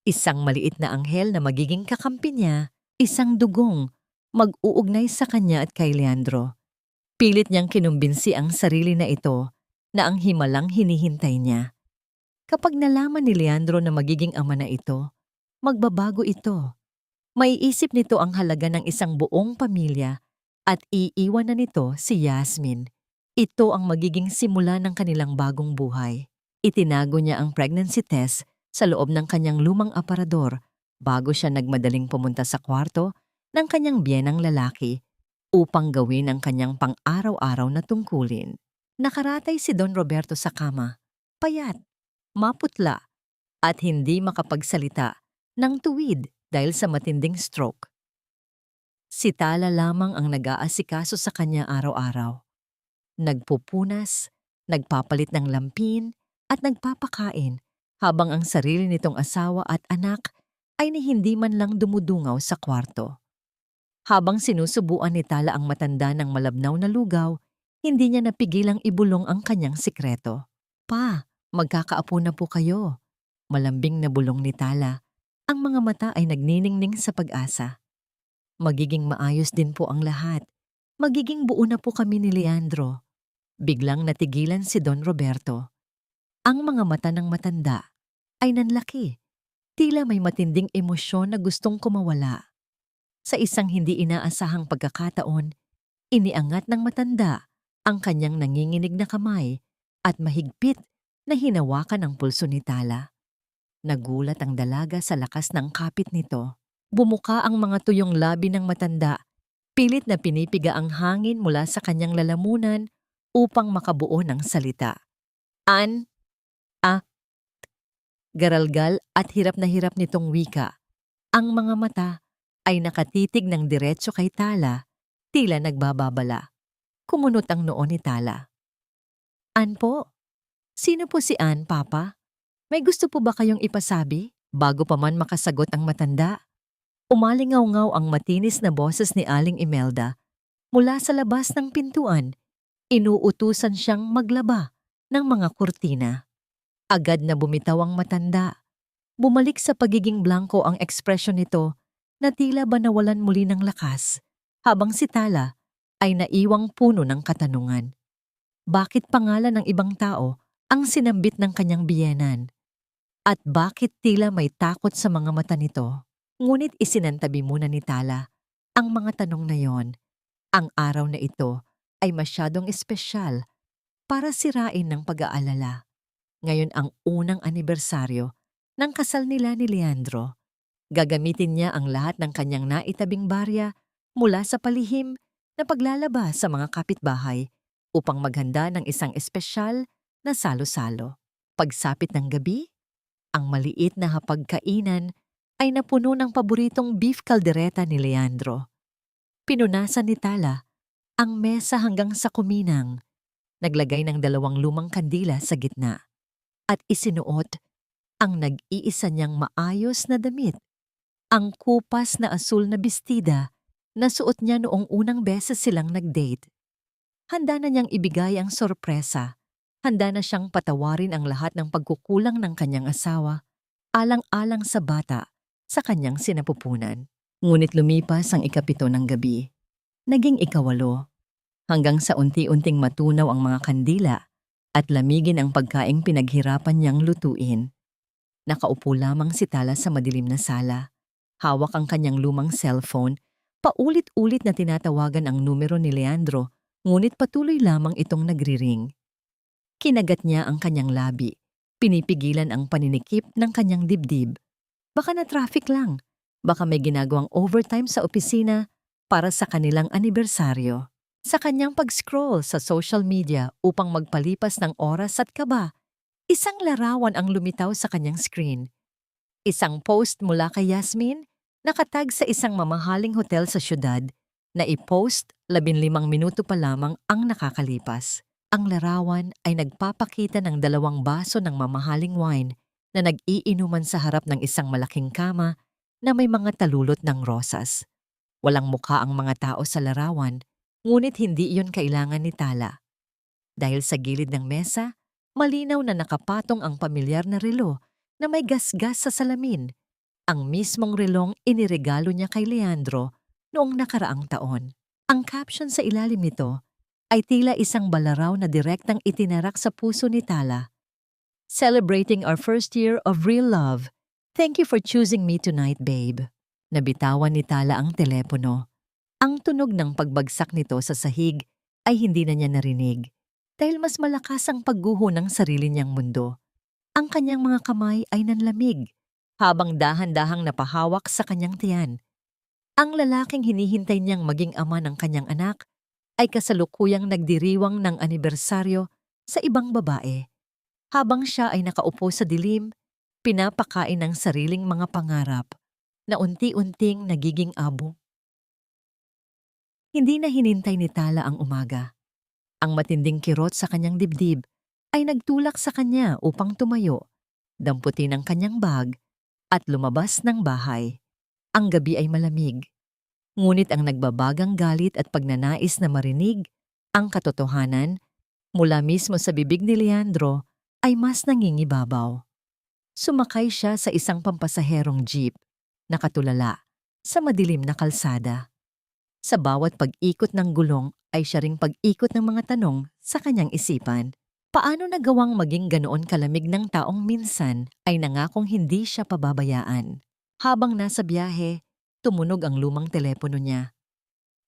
Isang maliit na anghel na magiging kakampi niya, isang dugong, mag-uugnay sa kanya at kay Leandro. Pilit niyang kinumbinsi ang sarili na ito na ang himalang hinihintay niya. Kapag nalaman ni Leandro na magiging ama na ito, magbabago ito. Maiisip nito ang halaga ng isang buong pamilya at iiwan na nito si Yasmin. Ito ang magiging simula ng kanilang bagong buhay. Itinago niya ang pregnancy test sa loob ng kanyang lumang aparador bago siya nagmadaling pumunta sa kwarto ng kanyang biyenang lalaki upang gawin ang kanyang pang-araw-araw na tungkulin. Nakaratay si Don Roberto sa kama, payat, maputla, at hindi makapagsalita ng tuwid dahil sa matinding stroke. Si Tala lamang ang nag-aasikaso sa kanya araw-araw. Nagpupunas, nagpapalit ng lampin, at nagpapakain habang ang sarili nitong asawa at anak ay hindi man lang dumudungaw sa kwarto. Habang sinusubuan ni Tala ang matanda ng malabnaw na lugaw, hindi niya napigilang ibulong ang kanyang sikreto. Pa, magkakaapo na po kayo. Malambing na bulong ni Tala. Ang mga mata ay nagniningning sa pag-asa. Magiging maayos din po ang lahat. Magiging buo na po kami ni Leandro. Biglang natigilan si Don Roberto. Ang mga mata ng matanda ay nanlaki. Tila may matinding emosyon na gustong kumawala. Sa isang hindi inaasahang pagkakataon, iniangat ng matanda ang kanyang nanginginig na kamay at mahigpit na hinawakan ang pulso ni Tala. Nagulat ang dalaga sa lakas ng kapit nito. Bumuka ang mga tuyong labi ng matanda, pilit na pinipiga ang hangin mula sa kanyang lalamunan upang makabuo ng salita. Garalgal at hirap na hirap nitong wika. Ang mga mata ay nakatitig ng diretso kay Tala, tila nagbababala. Kumunot ang noo ni Tala. An po? Sino po si An, Papa? May gusto po ba kayong ipasabi? Bago pa man makasagot ang matanda, umalingaw-ngaw ang matinis na boses ni Aling Imelda. Mula sa labas ng pintuan, inuutusan siyang maglaba ng mga kurtina. Agad na bumitaw ang matanda. Bumalik sa pagiging blanko ang ekspresyon nito na tila ba nawalan muli ng lakas, habang si Tala ay naiwang puno ng katanungan. Bakit pangalan ng ibang tao ang sinambit ng kanyang biyenan? At bakit tila may takot sa mga mata nito? Ngunit isinantabi muna ni Tala ang mga tanong na yon. Ang araw na ito ay masyadong espesyal para sirain ng pag-aalala. Ngayon ang unang anibersaryo ng kasal nila ni Leandro. Gagamitin niya ang lahat ng kanyang naitabing barya mula sa palihim na paglalaba sa mga kapitbahay upang maghanda ng isang espesyal na salo-salo. Pagsapit ng gabi, ang maliit na hapagkainan ay napuno ng paboritong beef caldereta ni Leandro. Pinunasan ni Tala ang mesa hanggang sa kuminang. Naglagay ng 2 lumang kandila sa gitna at isinuot ang nag-iisa niyang maayos na damit, ang kupas na asul na bestida na suot niya noong unang beses silang nag-date. Handa na niyang ibigay ang sorpresa. Handa na siyang patawarin ang lahat ng pagkukulang ng kanyang asawa, alang-alang sa bata, sa kanyang sinapupunan. Ngunit lumipas ang 7 ng gabi. Naging 8, hanggang sa unti-unting matunaw ang mga kandila at lamigin ang pagkaing pinaghirapan niyang lutuin. Nakaupo lamang si Tala sa madilim na sala. Hawak ang kanyang lumang cellphone, paulit-ulit na tinatawagan ang numero ni Leandro, ngunit patuloy lamang itong nagriring. Kinagat niya ang kanyang labi, pinipigilan ang paninikip ng kanyang dibdib. Baka na traffic lang, baka may ginagawang overtime sa opisina para sa kanilang anibersaryo. Sa kanyang pag-scroll sa social media upang magpalipas ng oras at kaba, isang larawan ang lumitaw sa kanyang screen. Isang post mula kay Yasmin, nakatag sa isang mamahaling hotel sa syudad, na i-post 15 minuto pa lamang ang nakakalipas. Ang larawan ay nagpapakita ng 2 baso ng mamahaling wine na nag-iinuman sa harap ng isang malaking kama na may mga talulot ng rosas. Walang mukha ang mga tao sa larawan, ngunit hindi iyon kailangan ni Tala. Dahil sa gilid ng mesa, malinaw na nakapatong ang pamilyar na relo na may gasgas sa salamin. Ang mismong relong iniregalo niya kay Leandro noong nakaraang taon. Ang caption sa ilalim nito ay tila isang balaraw na direktang itinarak sa puso ni Tala. Celebrating our first year of real love. Thank you for choosing me tonight, babe. Nabitawan ni Tala ang telepono. Ang tunog ng pagbagsak nito sa sahig ay hindi na niya narinig dahil mas malakas ang pagguho ng sarili niyang mundo. Ang kanyang mga kamay ay nanlamig habang dahan-dahang napahawak sa kanyang tiyan. Ang lalaking hinihintay niyang maging ama ng kanyang anak ay kasalukuyang nagdiriwang ng anibersaryo sa ibang babae. Habang siya ay nakaupo sa dilim, pinapakain ng sariling mga pangarap na unti-unting nagiging abo. Hindi na hinintay ni Tala ang umaga. Ang matinding kirot sa kanyang dibdib ay nagtulak sa kanya upang tumayo, damputin ang kanyang bag at lumabas ng bahay. Ang gabi ay malamig. Ngunit ang nagbabagang galit at pagnanais na marinig ang katotohanan mula mismo sa bibig ni Leandro ay mas nangingibabaw. Sumakay siya sa isang pampasaherong jeep, nakatulala, sa madilim na kalsada. Sa bawat pag-ikot ng gulong ay siya ring pag-ikot ng mga tanong sa kanyang isipan. Paano nagawang maging ganoon kalamig ng taong minsan ay nangakong hindi siya pababayaan? Habang nasa biyahe, tumunog ang lumang telepono niya.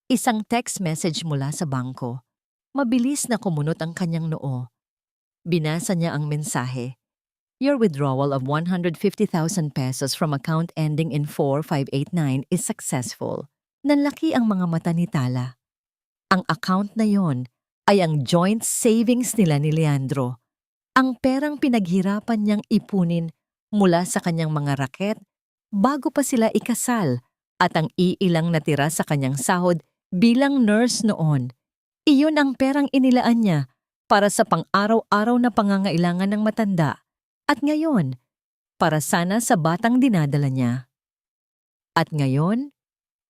Isang text message mula sa bangko. Mabilis na kumunot ang kanyang noo. Binasa niya ang mensahe. Your withdrawal of 150,000 pesos from account ending in 4589 is successful. Nanlaki ang mga mata ni Tala. Ang account na yon ay ang joint savings nila ni Leandro. Ang perang pinaghirapan niyang ipunin mula sa kanyang mga raket bago pa sila ikasal at ang iilang natira sa kanyang sahod bilang nurse noon. Iyon ang perang inilaan niya para sa pang-araw-araw na pangangailangan ng matanda at ngayon, para sana sa batang dinadala niya. At ngayon,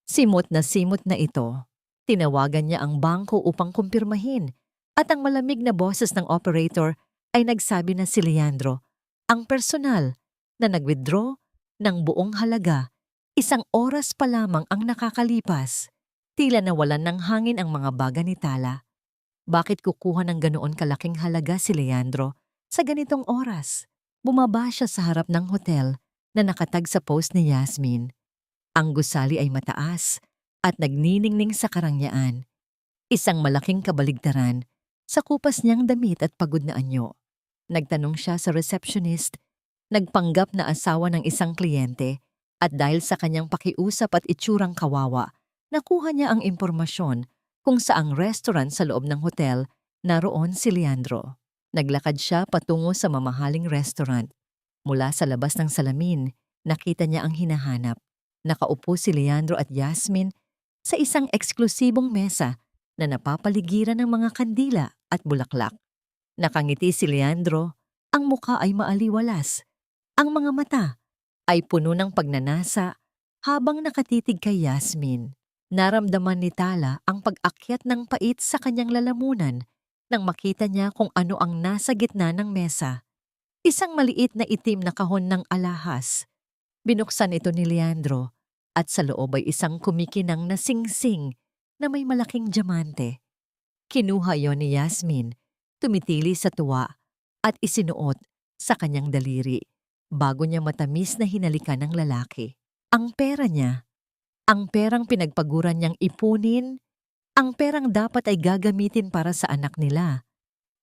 simot na ito. Tinawagan niya ang bangko upang kumpirmahin at ang malamig na boses ng operator ay nagsabi na si Leandro, ang personal na nag-withdraw ng buong halaga. 1 oras pa lamang ang nakakalipas. Tila nawalan ng hangin ang mga baga ni Tala. Bakit kukuha ng ganoon kalaking halaga si Leandro sa ganitong oras? Bumaba siya sa harap ng hotel na nakatag sa post ni Yasmin. Ang gusali ay mataas at nagniningning sa karangyaan. Isang malaking kabaligtaran sa kupas niyang damit at pagod na anyo. Nagtanong siya sa receptionist, nagpanggap na asawa ng isang kliyente at dahil sa kanyang pakiusap at itsurang kawawa, nakuha niya ang impormasyon kung saang restaurant sa loob ng hotel naroon si Leandro. Naglakad siya patungo sa mamahaling restaurant. Mula sa labas ng salamin, nakita niya ang hinahanap. Nakaupo si Leandro at Yasmin sa isang eksklusibong mesa na napapaligiran ng mga kandila at bulaklak. Nakangiti si Leandro, ang mukha ay maaliwalas. Ang mga mata ay puno ng pagnanasa habang nakatitig kay Yasmin. Naramdaman ni Tala ang pag-akyat ng pait sa kanyang lalamunan nang makita niya kung ano ang nasa gitna ng mesa. Isang maliit na itim na kahon ng alahas. Binuksan ito ni Leandro at sa loob ay isang kumikinang na singsing na may malaking diamante. Kinuha yon ni Yasmin, tumitili sa tuwa at isinuot sa kanyang daliri bago niya matamis na hinalikan ng lalaki. Ang pera niya, ang perang pinagpaguran niyang ipunin, ang perang dapat ay gagamitin para sa anak nila,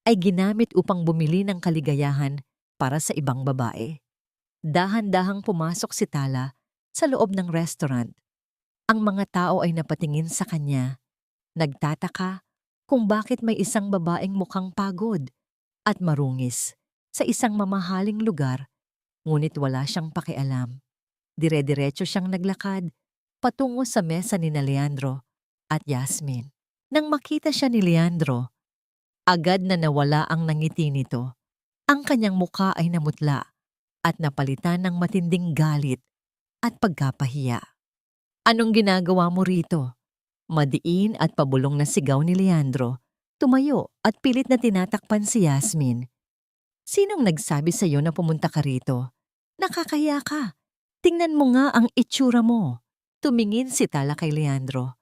ay ginamit upang bumili ng kaligayahan para sa ibang babae. Dahan-dahang pumasok si Tala sa loob ng restaurant. Ang mga tao ay napatingin sa kanya, nagtataka kung bakit may isang babaeng mukhang pagod at marungis sa isang mamahaling lugar, ngunit wala siyang pakialam. Dire-diretso siyang naglakad patungo sa mesa ni Leandro at Yasmin. Nang makita siya ni Leandro, agad na nawala ang nangiti nito. Ang kanyang muka ay namutla at napalitan ng matinding galit at pagkapahiya. Anong ginagawa mo rito? Madiin at pabulong na sigaw ni Leandro. Tumayo at pilit na tinatakpan si Yasmin. Sinong nagsabi sa iyo na pumunta ka rito? Nakakahiya ka. Tingnan mo nga ang itsura mo. Tumingin si Tala kay Leandro.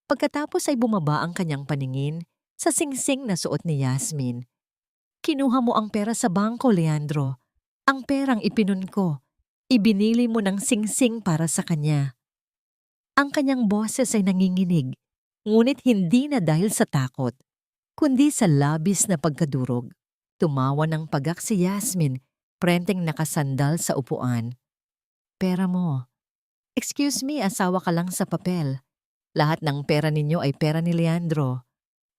Pagkatapos ay bumaba ang kanyang paningin sa singsing na suot ni Yasmin. Kinuha mo ang pera sa bangko, Leandro. Ang perang ipinun ko. Ibinili mo ng singsing para sa kanya. Ang kanyang boses ay nanginginig, ngunit hindi na dahil sa takot, kundi sa labis na pagkadurog. Tumawa ng pagak si Yasmin, prenteng nakasandal sa upuan. Pera mo. Excuse me, asawa ka lang sa papel. Lahat ng pera ninyo ay pera ni Leandro.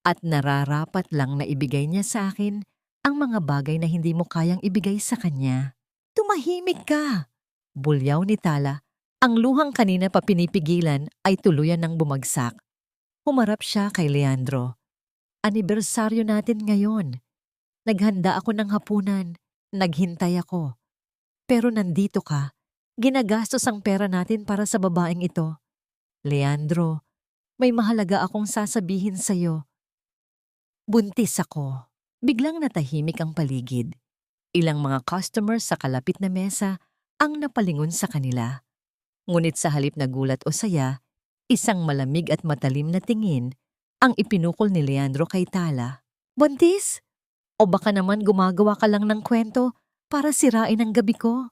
At nararapat lang na ibigay niya sa akin ang mga bagay na hindi mo kayang ibigay sa kanya. Tumahimik ka! Bulyaw ni Tala. Ang luhang kanina pa pinipigilan ay tuluyan ng bumagsak. Humarap siya kay Leandro. Anibersaryo natin ngayon. Naghanda ako ng hapunan. Naghintay ako. Pero nandito ka. Ginagastos ang pera natin para sa babaeng ito. Leandro, may mahalaga akong sasabihin sa'yo. Buntis ako. Biglang natahimik ang paligid. Ilang mga customers sa kalapit na mesa ang napalingon sa kanila. Ngunit sa halip na gulat o saya, isang malamig at matalim na tingin ang ipinukol ni Leandro kay Tala. Buntis? O baka naman gumagawa ka lang ng kwento para sirain ang gabi ko?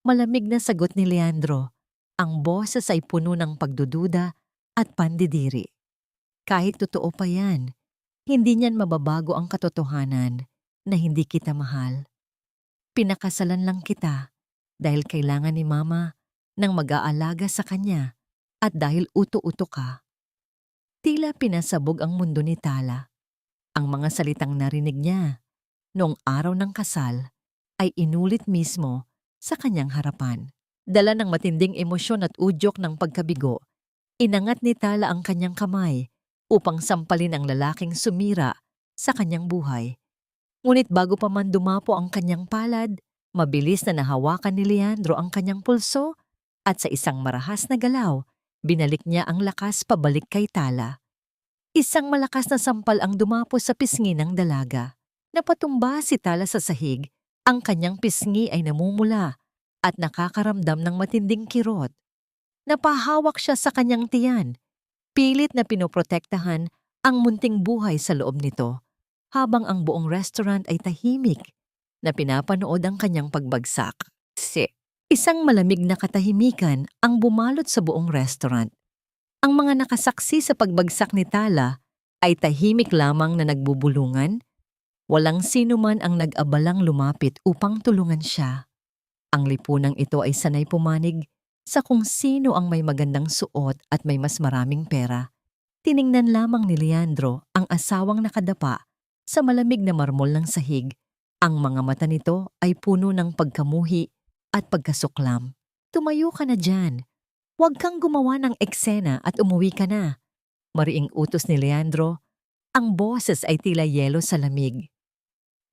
Malamig na sagot ni Leandro. Ang boses ay puno ng pagdududa at pandidiri. Kahit totoo pa yan, hindi niyan mababago ang katotohanan na hindi kita mahal. Pinakasalan lang kita dahil kailangan ni Mama nang mag-aalaga sa kanya at dahil uto-uto ka. Tila pinasabog ang mundo ni Tala. Ang mga salitang narinig niya noong araw ng kasal ay inulit mismo sa kanyang harapan. Dala ng matinding emosyon at udyok ng pagkabigo, inangat ni Tala ang kanyang kamay upang sampalin ang lalaking sumira sa kanyang buhay. Ngunit bago pa man dumapo ang kanyang palad, mabilis na nahawakan ni Leandro ang kanyang pulso at sa isang marahas na galaw, binalik niya ang lakas pabalik kay Tala. Isang malakas na sampal ang dumapo sa pisngi ng dalaga. Napatumba si Tala sa sahig, ang kanyang pisngi ay namumula at nakakaramdam ng matinding kirot. Napahawak siya sa kanyang tiyan, pilit na pinoprotektahan ang munting buhay sa loob nito, habang ang buong restaurant ay tahimik na pinapanood ang kanyang pagbagsak. Isang malamig na katahimikan ang bumalot sa buong restaurant. Ang mga nakasaksi sa pagbagsak ni Tala ay tahimik lamang na nagbubulungan. Walang sino man ang nag-abalang lumapit upang tulungan siya. Ang lipunang ito ay sanay pumanig sa kung sino ang may magandang suot at may mas maraming pera. Tiningnan lamang ni Leandro ang asawang nakadapa sa malamig na marmol ng sahig. Ang mga mata nito ay puno ng pagkamuhi at pagkasuklam. Tumayo ka na dyan. Huwag kang gumawa ng eksena at umuwi ka na. Mariing utos ni Leandro. Ang boses ay tila yelo sa lamig.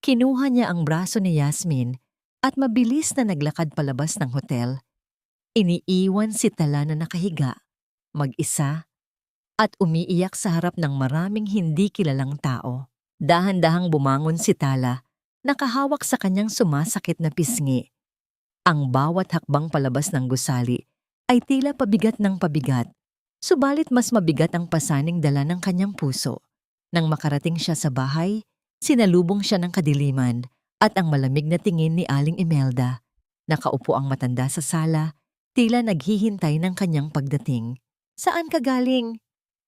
Kinuha niya ang braso ni Yasmin at mabilis na naglakad palabas ng hotel. Iniiwan si Tala na nakahiga, mag-isa, at umiiyak sa harap ng maraming hindi kilalang tao. Dahan-dahang bumangon si Tala, nakahawak sa kanyang sumasakit na pisngi. Ang bawat hakbang palabas ng gusali ay tila pabigat ng pabigat, subalit mas mabigat ang pasaning dala ng kanyang puso. Nang makarating siya sa bahay, sinalubong siya ng kadiliman at ang malamig na tingin ni Aling Imelda. Nakaupo ang matanda sa sala, tila naghihintay ng kanyang pagdating. Saan ka galing?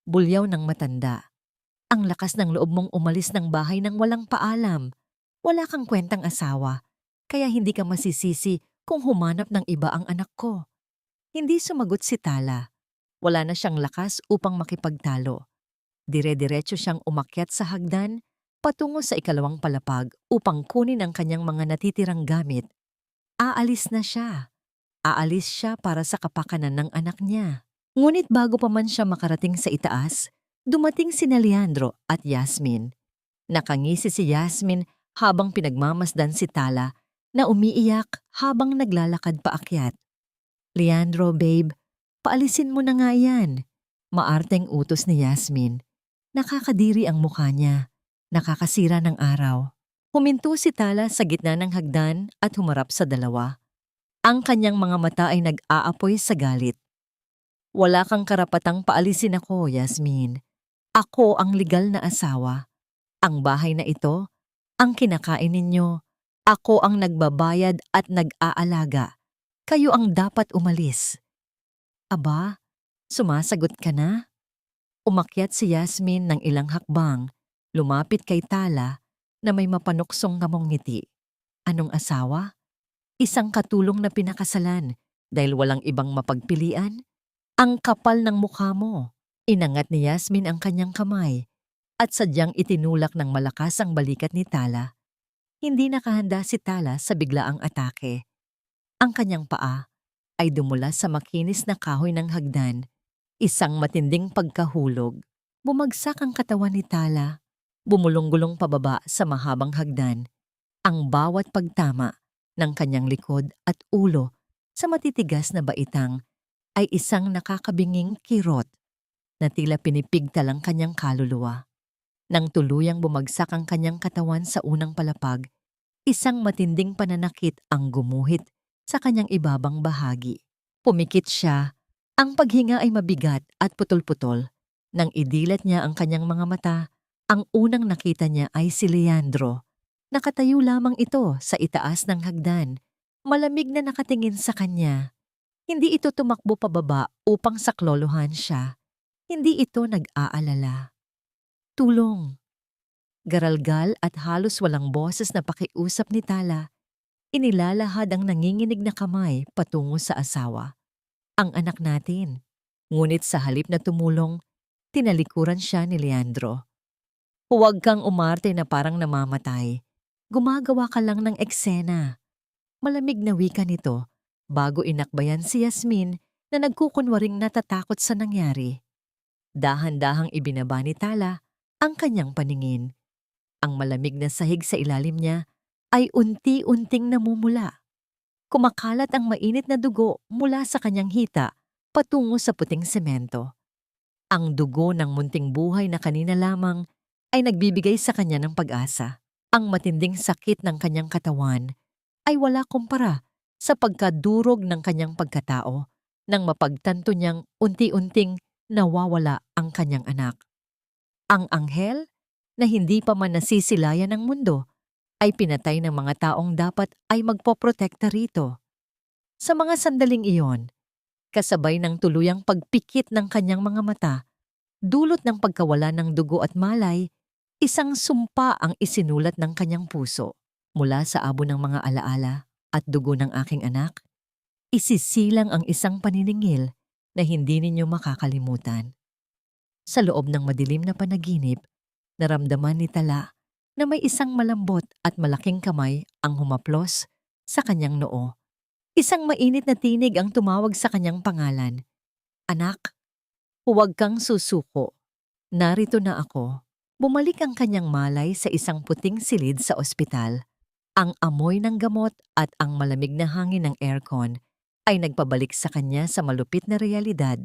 Bulyaw ng matanda. Ang lakas ng loob mong umalis ng bahay nang walang paalam. Wala kang kwentang asawa, kaya hindi ka masisisi kung humanap ng iba ang anak ko. Hindi sumagot si Tala. Wala na siyang lakas upang makipagtalo. Dire-diretso siyang umakyat sa hagdan patungo sa ikalawang palapag upang kunin ang kanyang mga natitirang gamit. Aalis na siya. Aalis siya para sa kapakanan ng anak niya. Ngunit bago pa man siya makarating sa itaas, Dumating sina Leandro at Yasmin. Nakangisi si Yasmin habang pinagmamasdan si Tala na umiiyak habang naglalakad paakyat. Leandro, babe, paalisin mo na nga yan. Maarteng utos ni Yasmin. Nakakadiri ang mukha niya. Nakakasira ng araw. Huminto si Tala sa gitna ng hagdan at humarap sa dalawa. Ang kanyang mga mata ay nag-aapoy sa galit. Wala kang karapatang paalisin ako, Yasmin. Ako ang legal na asawa. Ang bahay na ito, ang kinakain ninyo. Ako ang nagbabayad at nag-aalaga. Kayo ang dapat umalis. Aba, sumasagot ka na? Umakyat si Yasmin ng ilang hakbang, lumapit kay Tala na may mapanuksong ngamong ngiti. Anong asawa? Isang katulong na pinakasalan dahil walang ibang mapagpilian? Ang kapal ng mukha mo. Inangat ni Yasmin ang kanyang kamay at sadyang itinulak ng malakas ang balikat ni Tala. Hindi nakahanda si Tala sa biglaang atake. Ang kanyang paa ay dumula sa makinis na kahoy ng hagdan. Isang matinding pagkahulog. Bumagsak ang katawan ni Tala. Bumulong-gulong pababa sa mahabang hagdan. Ang bawat pagtama ng kanyang likod at ulo sa matitigas na baitang ay isang nakakabinging kirot na tila pinipigtal ang kanyang kaluluwa. Nang tuluyang bumagsak ang kanyang katawan sa unang palapag, isang matinding pananakit ang gumuhit sa kanyang ibabang bahagi. Pumikit siya, ang paghinga ay mabigat at putol-putol. Nang idilat niya ang kanyang mga mata, ang unang nakita niya ay si Leandro. Nakatayo lamang ito sa itaas ng hagdan, malamig na nakatingin sa kanya. Hindi ito tumakbo pababa upang saklolohan siya. Hindi ito nag-aalala. Tulong. Garalgal at halos walang boses na pakiusap ni Tala. Inilalahad ang nanginginig na kamay patungo sa asawa. Ang anak natin. Ngunit sa halip na tumulong, tinalikuran siya ni Leandro. Huwag kang umarte na parang namamatay. Gumagawa ka lang ng eksena. Malamig na wika nito bago inakbayan si Yasmin na nagkukunwaring natatakot sa nangyari. Dahan-dahang ibinaba ni Tala ang kanyang paningin. Ang malamig na sahig sa ilalim niya ay unti-unting namumula. Kumakalat ang mainit na dugo mula sa kanyang hita patungo sa puting semento. Ang dugo ng munting buhay na kanina lamang ay nagbibigay sa kanya ng pag-asa. Ang matinding sakit ng kanyang katawan ay wala kumpara sa pagkadurog ng kanyang pagkatao nang mapagtanto niyang unti-unting nawawala ang kanyang anak. Ang anghel na hindi pa man nasisilayan ng mundo ay pinatay ng mga taong dapat ay magpoprotekta rito. Sa mga sandaling iyon, kasabay ng tuluyang pagpikit ng kanyang mga mata, dulot ng pagkawala ng dugo at malay, isang sumpa ang isinulat ng kanyang puso. Mula sa abo ng mga alaala at dugo ng aking anak, isisilang ang isang paniningil na hindi ninyo makakalimutan. Sa loob ng madilim na panaginip, naramdaman ni Tala na may isang malambot at malaking kamay ang humaplos sa kanyang noo. Isang mainit na tinig ang tumawag sa kanyang pangalan. Anak, huwag kang susuko. Narito na ako. Bumalik ang kanyang malay sa isang puting silid sa ospital. Ang amoy ng gamot at ang malamig na hangin ng aircon ay nagpabalik sa kanya sa malupit na realidad.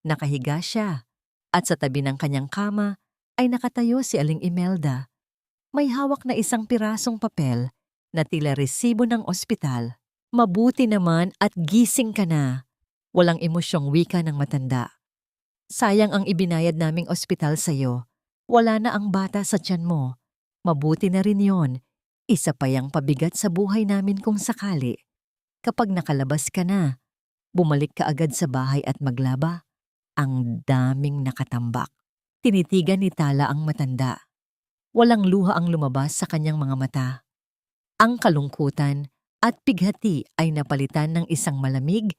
Nakahiga siya at sa tabi ng kanyang kama ay nakatayo si Aling Imelda. May hawak na isang pirasong papel na tila resibo ng ospital. Mabuti naman at gising ka na. Walang emosyong wika ng matanda. Sayang ang ibinayad naming ospital sa'yo. Wala na ang bata sa tiyan mo. Mabuti na rin yon. Isa pa yang pabigat sa buhay namin kung sakali. Kapag nakalabas ka na, bumalik ka agad sa bahay at maglaba. Ang daming nakatambak. Tinitigan ni Tala ang matanda. Walang luha ang lumabas sa kanyang mga mata. Ang kalungkutan at pighati ay napalitan ng isang malamig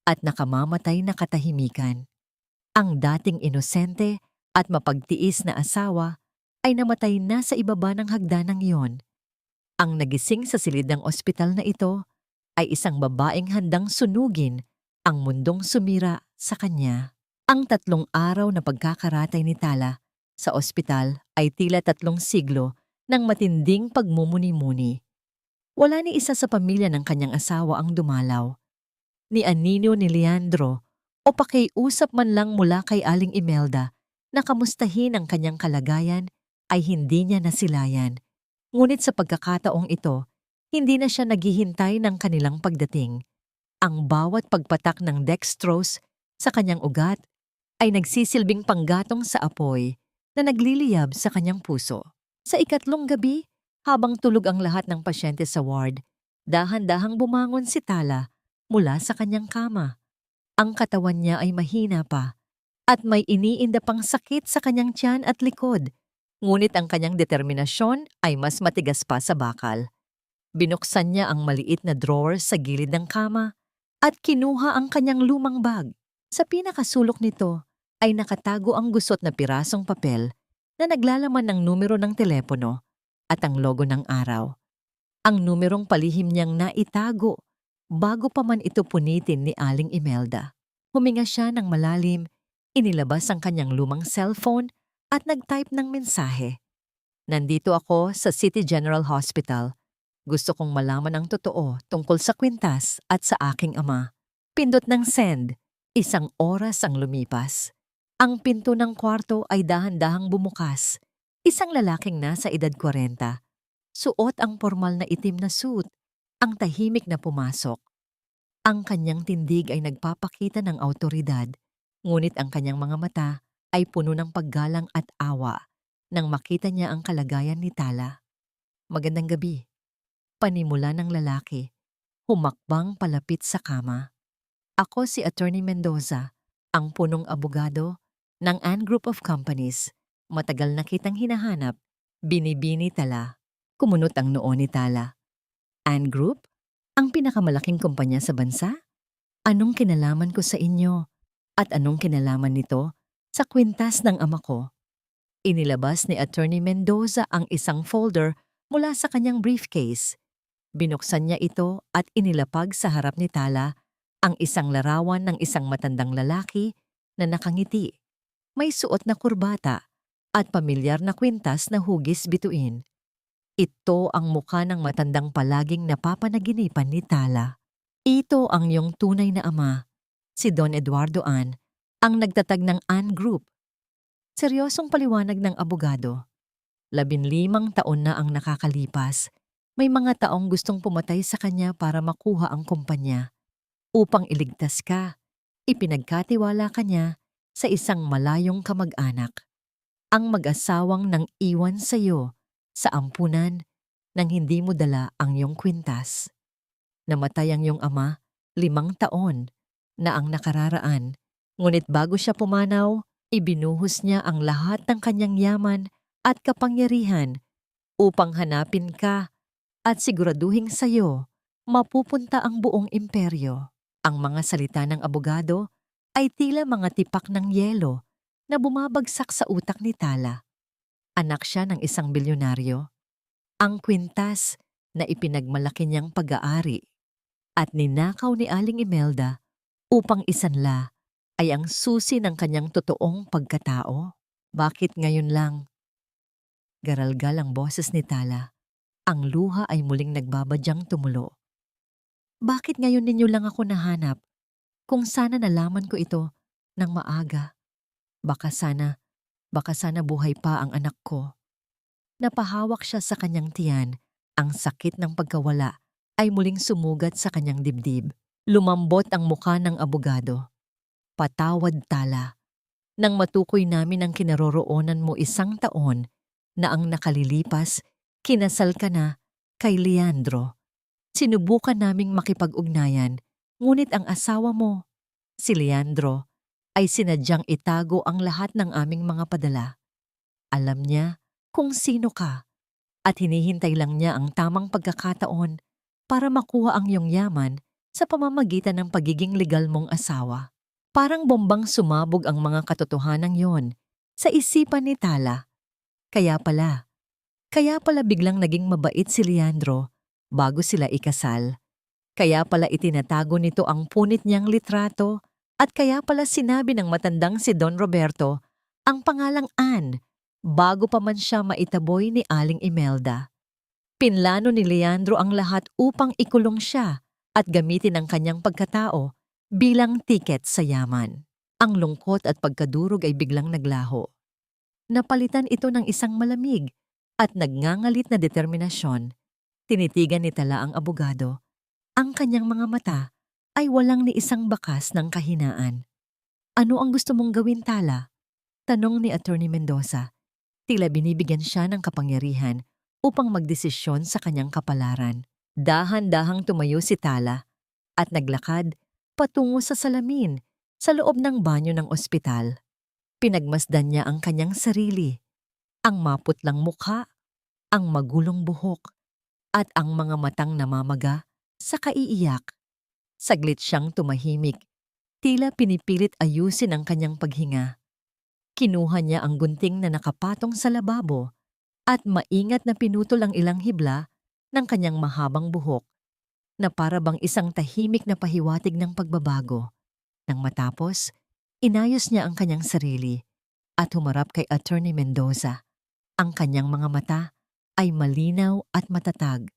at nakamamatay na katahimikan. Ang dating inosente at mapagtiis na asawa ay namatay na sa ibaba ng hagdanang iyon. Ang nagising sa silid ng ospital na ito ay isang babaeng handang sunugin ang mundong sumira sa kanya. Ang 3 araw na pagkakaratay ni Tala sa ospital ay tila 3 siglo ng matinding pagmumuni-muni. Wala ni isa sa pamilya ng kanyang asawa ang dumalaw. Ni Anino ni Leandro o pakiusap man lang mula kay Aling Imelda na kamustahin ang kanyang kalagayan ay hindi niya nasilayan. Ngunit sa pagkakataong ito, hindi na siya naghihintay ng kanilang pagdating. Ang bawat pagpatak ng dextrose sa kanyang ugat ay nagsisilbing panggatong sa apoy na nagliliyab sa kanyang puso. Sa ikatlong gabi, habang tulog ang lahat ng pasyente sa ward, dahan-dahang bumangon si Tala mula sa kanyang kama. Ang katawan niya ay mahina pa at may iniinda pang sakit sa kanyang tiyan at likod. Ngunit ang kanyang determinasyon ay mas matigas pa sa bakal. Binuksan niya ang maliit na drawer sa gilid ng kama at kinuha ang kanyang lumang bag. Sa pinakasulok nito ay nakatago ang gusot na pirasong papel na naglalaman ng numero ng telepono at ang logo ng araw. Ang numerong palihim niyang naitago bago pa man ito punitin ni Aling Imelda. Huminga siya ng malalim, inilabas ang kanyang lumang cellphone at nag-type ng mensahe. Nandito ako sa City General Hospital. Gusto kong malaman ang totoo tungkol sa kwintas at sa aking ama. Pindot ng send. 1 oras ang lumipas. Ang pinto ng kwarto ay dahan-dahang bumukas. Isang lalaking nasa edad 40. Suot ang formal na itim na suit. Ang tahimik na pumasok. Ang kanyang tindig ay nagpapakita ng awtoridad, ngunit ang kanyang mga mata ay puno ng paggalang at awa nang makita niya ang kalagayan ni Tala. Magandang gabi. Panimula ng lalaki, humakbang palapit sa kama. Ako si Attorney Mendoza, ang punong abogado ng Ann Group of Companies. Matagal na kitang hinahanap, binibini Tala. Kumunot ang noo ni Tala. Ann Group? Ang pinakamalaking kumpanya sa bansa? Anong kinalaman ko sa inyo? At anong kinalaman nito sa kwintas ng ama ko? Inilabas ni Attorney Mendoza ang isang folder mula sa kanyang briefcase. Binuksan niya ito at inilapag sa harap ni Tala ang isang larawan ng isang matandang lalaki na nakangiti. May suot na kurbata at pamilyar na kwintas na hugis bituin. Ito ang mukha ng matandang palaging napapanaginipan ni Tala. Ito ang iyong tunay na ama, si Don Eduardo Ann, ang nagtatag ng Ann Group. Seryosong paliwanag ng abogado. 15 taon na ang nakakalipas. May mga taong gustong pumatay sa kanya para makuha ang kumpanya. Upang iligtas ka, ipinagkatiwala ka niya sa isang malayong kamag-anak. Ang mag-asawang nang iwan sa iyo sa ampunan nang hindi mo dala ang iyong kwintas. Namatay ang iyong ama 5 taon na ang nakararaan, ngunit bago siya pumanaw, ibinuhos niya ang lahat ng kanyang yaman at kapangyarihan upang hanapin ka at siguraduhin sa iyo mapupunta ang buong imperyo. Ang mga salita ng abogado ay tila mga tipak ng yelo na bumabagsak sa utak ni Tala. Anak siya ng isang bilyonaryo. Ang kwintas na ipinagmalaki niyang pag-aari at ninakaw ni Aling Imelda upang isanla ay ang susi ng kanyang totoong pagkatao. Bakit ngayon lang? Garalgal ang boses ni Tala. Ang luha ay muling nagbabadyang tumulo. Bakit ngayon ninyo lang ako nahanap? Kung sana nalaman ko ito ng maaga. Baka sana buhay pa ang anak ko. Napahawak siya sa kanyang tiyan. Ang sakit ng pagkawala ay muling sumugat sa kanyang dibdib. Lumambot ang mukha ng abogado. Patawad, Tala. Nang matukoy namin ang kinaroroonan mo 1 taon na ang nakalilipas, kinasal ka na kay Leandro. Sinubukan naming makipag-ugnayan, ngunit ang asawa mo, si Leandro, ay sinadyang itago ang lahat ng aming mga padala. Alam niya kung sino ka at hinihintay lang niya ang tamang pagkakataon para makuha ang iyong yaman sa pamamagitan ng pagiging legal mong asawa. Parang bombang sumabog ang mga katotohanan yon sa isipan ni Tala. Kaya pala biglang naging mabait si Leandro bago sila ikasal. Kaya pala itinatago nito ang punit niyang litrato At kaya pala sinabi ng matandang si Don Roberto ang pangalang Ann bago pa man siya maitaboy ni Aling Imelda. Pinlano ni Leandro ang lahat upang ikulong siya at gamitin ang kanyang pagkatao bilang tiket sa yaman. Ang lungkot at pagkadurog ay biglang naglaho. Napalitan ito ng isang malamig at nagngangalit na determinasyon. Tinitigan ni Tala ang abogado. Ang kanyang mga mata ay walang ni isang bakas ng kahinaan. Ano ang gusto mong gawin, Tala? Tanong ni Attorney Mendoza. Tila binibigyan siya ng kapangyarihan upang magdesisyon sa kanyang kapalaran. Dahan-dahang tumayo si Tala at naglakad patungo sa salamin sa loob ng banyo ng ospital. Pinagmasdan niya ang kanyang sarili, ang maputlang mukha, ang magulong buhok, at ang mga matang namamaga sa kaiiyak. Saglit siyang tumahimik, tila pinipilit ayusin ang kanyang paghinga. Kinuha niya ang gunting na nakapatong sa lababo at maingat na pinutol ang ilang hibla ng kanyang mahabang buhok na para bang isang tahimik na pahiwatig ng pagbabago. Nang matapos, inayos niya ang kanyang sarili at humarap kay Attorney Mendoza. Ang kanyang mga mata ay malinaw at matatag,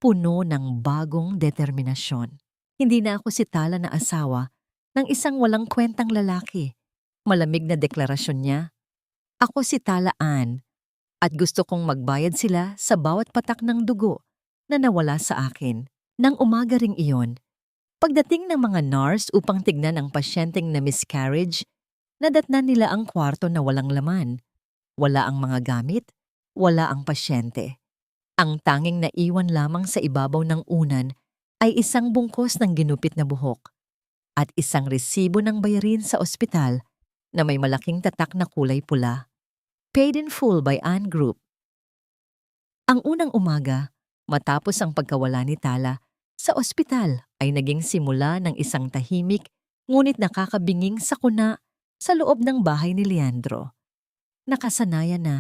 puno ng bagong determinasyon. Hindi na ako si Tala na asawa ng isang walang kwentang lalaki. Malamig na deklarasyon niya. Ako si Tala Ann at gusto kong magbayad sila sa bawat patak ng dugo na nawala sa akin. Nang umaga ring iyon, pagdating ng mga nurse upang tignan ang pasyenteng na miscarriage, nadatnan nila ang kwarto na walang laman. Wala ang mga gamit, wala ang pasyente. Ang tanging naiwan lamang sa ibabaw ng unan ay isang bungkos ng ginupit na buhok at isang resibo ng bayarin sa ospital na may malaking tatak na kulay pula. Paid in full by Ann Group. Ang unang umaga, matapos ang pagkawala ni Tala, sa ospital ay naging simula ng isang tahimik ngunit nakakabinging sakuna sa loob ng bahay ni Leandro. Nakasanayan na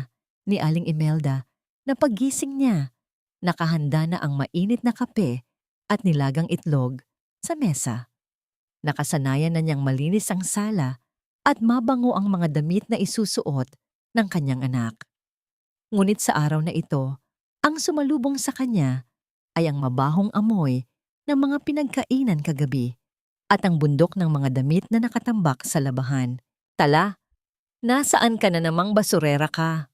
ni Aling Imelda na paggising niya, nakahanda na ang mainit na kape at nilagang itlog sa mesa. Nakasanayan na niyang malinis ang sala at mabango ang mga damit na isusuot ng kanyang anak. Ngunit sa araw na ito, ang sumalubong sa kanya ay ang mabahong amoy ng mga pinagkainan kagabi at ang bundok ng mga damit na nakatambak sa labahan. Tala, nasaan ka na namang basurera ka?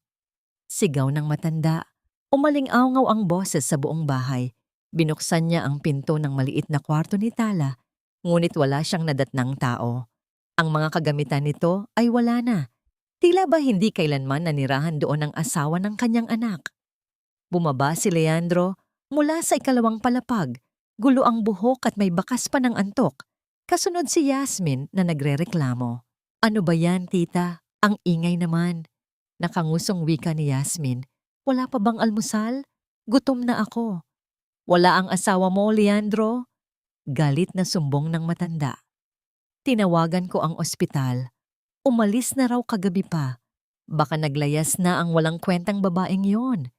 Sigaw ng matanda. Umaling-awngaw ang boses sa buong bahay. Binuksan niya ang pinto ng maliit na kwarto ni Tala, ngunit wala siyang nadatnang tao. Ang mga kagamitan nito ay wala na. Tila ba hindi kailanman nanirahan doon ang asawa ng kanyang anak? Bumaba si Leandro mula sa ikalawang palapag. Gulo ang buhok at may bakas pa ng antok. Kasunod si Yasmin na nagrereklamo. Ano ba yan, tita? Ang ingay naman. Nakangusong wika ni Yasmin. Wala pa bang almusal? Gutom na ako. Wala ang asawa mo, Leandro? Galit na sumbong ng matanda. Tinawagan ko ang ospital. Umalis na raw kagabi pa. Baka naglayas na ang walang kwentang babaeng yon.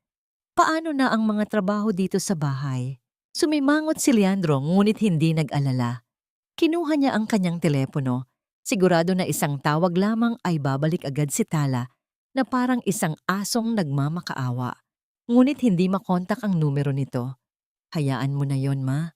Paano na ang mga trabaho dito sa bahay? Sumimangot si Leandro ngunit hindi nag-alala. Kinuha niya ang kanyang telepono. Sigurado na isang tawag lamang ay babalik agad si Tala na parang isang asong nagmamakaawa. Ngunit hindi makontak ang numero nito. Hayaan mo na yon, ma.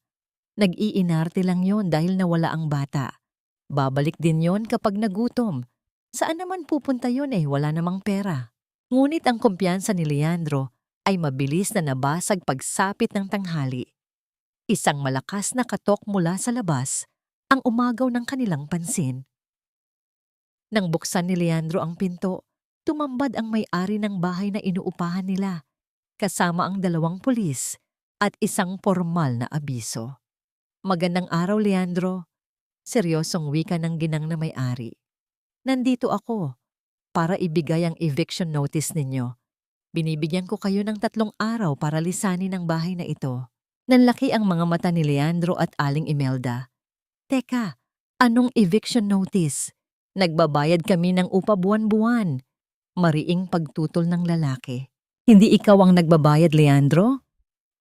Nag-iinarte lang yon dahil nawala ang bata. Babalik din yon kapag nagutom. Saan naman pupunta yon wala namang pera. Ngunit ang kumpiyansa ni Leandro ay mabilis na nabasag pagsapit ng tanghali. Isang malakas na katok mula sa labas ang umagaw ng kanilang pansin. Nang buksan ni Leandro ang pinto, tumambad ang may-ari ng bahay na inuupahan nila, kasama ang 2 pulis at isang formal na abiso. Magandang araw, Leandro. Seryosong wika ng ginang na may-ari. Nandito ako para ibigay ang eviction notice ninyo. Binibigyan ko kayo ng 3 araw para lisanin ang bahay na ito. Nanlaki ang mga mata ni Leandro at Aling Imelda. Teka, anong eviction notice? Nagbabayad kami ng upa buwan-buwan. Mariing pagtutol ng lalaki. Hindi ikaw ang nagbabayad, Leandro?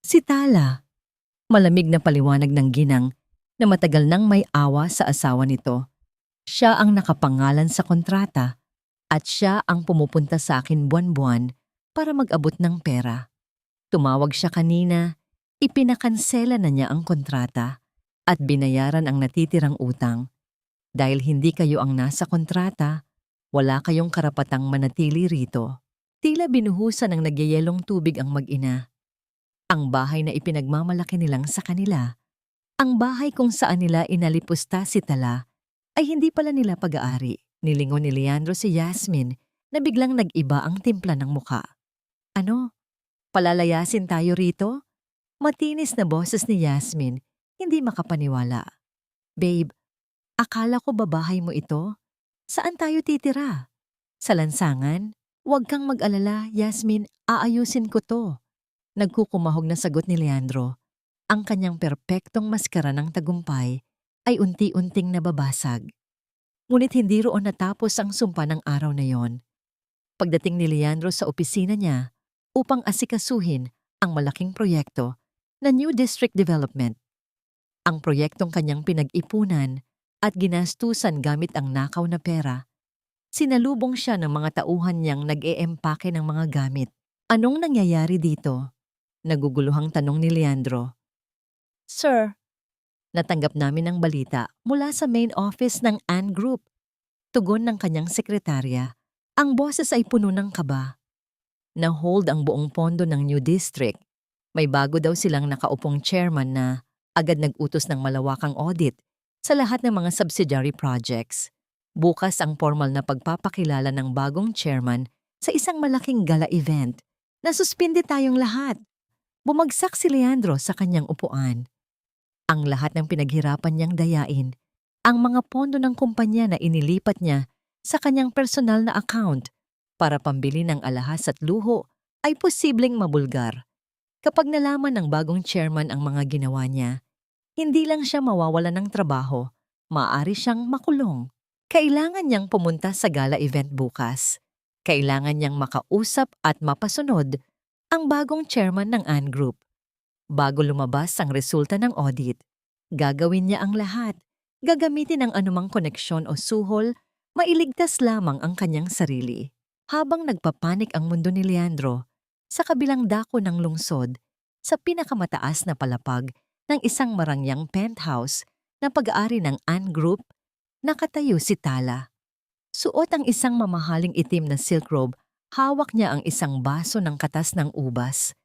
Si Tala. Malamig na paliwanag ng ginang na matagal nang may awa sa asawa nito. Siya ang nakapangalan sa kontrata at siya ang pumupunta sa akin buwan-buwan para mag-abot ng pera. Tumawag siya kanina, ipinakansela na niya ang kontrata at binayaran ang natitirang utang. Dahil hindi kayo ang nasa kontrata, wala kayong karapatang manatili rito. Tila binuhusan ng nagyayelong tubig ang mag-ina. Ang bahay na ipinagmamalaki nilang sa kanila, ang bahay kung saan nila inalipusta si Tala, ay hindi pala nila pag-aari. Nilingon ni Leandro si Yasmin na biglang nag-iba ang timpla ng muka. Ano? Palalayasin tayo rito? Matinis na boses ni Yasmin, hindi makapaniwala. Babe, akala ko babahay mo ito? Saan tayo titira? Sa lansangan? Huwag kang mag-alala, Yasmin, aayusin ko to. Nagkukumahog na sagot ni Leandro. Ang kanyang perpektong maskara ng tagumpay ay unti-unting nababasag. Ngunit hindi roon natapos ang sumpa ng araw na yon. Pagdating ni Leandro sa opisina niya upang asikasuhin ang malaking proyekto na New District Development. Ang proyektong kanyang pinag-ipunan at ginastusan gamit ang nakaw na pera. Sinalubong siya ng mga tauhan niyang nag-eempake ng mga gamit. Anong nangyayari dito? Naguguluhang tanong ni Leandro. Sir, natanggap namin ang balita mula sa main office ng Ann Group. Tugon ng kanyang sekretarya. Ang boses ay puno ng kaba. Na-hold ang buong pondo ng New District. May bago daw silang nakaupong chairman na agad nag-utos ng malawakang audit sa lahat ng mga subsidiary projects. Bukas ang formal na pagpapakilala ng bagong chairman sa isang malaking gala event. Nasuspindi tayong lahat. Bumagsak si Leandro sa kanyang upuan. Ang lahat ng pinaghirapan niyang dayain, ang mga pondo ng kumpanya na inilipat niya sa kanyang personal na account para pambili ng alahas at luho ay posibleng mabulgar. Kapag nalaman ng bagong chairman ang mga ginawa niya, hindi lang siya mawawalan ng trabaho, maaari siyang makulong. Kailangan niyang pumunta sa gala event bukas. Kailangan niyang makausap at mapasunod ang bagong chairman ng Ann Group. Bago lumabas ang resulta ng audit, gagawin niya ang lahat. Gagamitin ang anumang koneksyon o suhol, mailigtas lamang ang kanyang sarili. Habang nagpapanik ang mundo ni Leandro, sa kabilang dako ng lungsod, sa pinakamataas na palapag ng isang marangyang penthouse na pag-aari ng Ann Group, nakatayo si Tala. Suot ang isang mamahaling itim na silk robe, hawak niya ang isang baso ng katas ng ubas.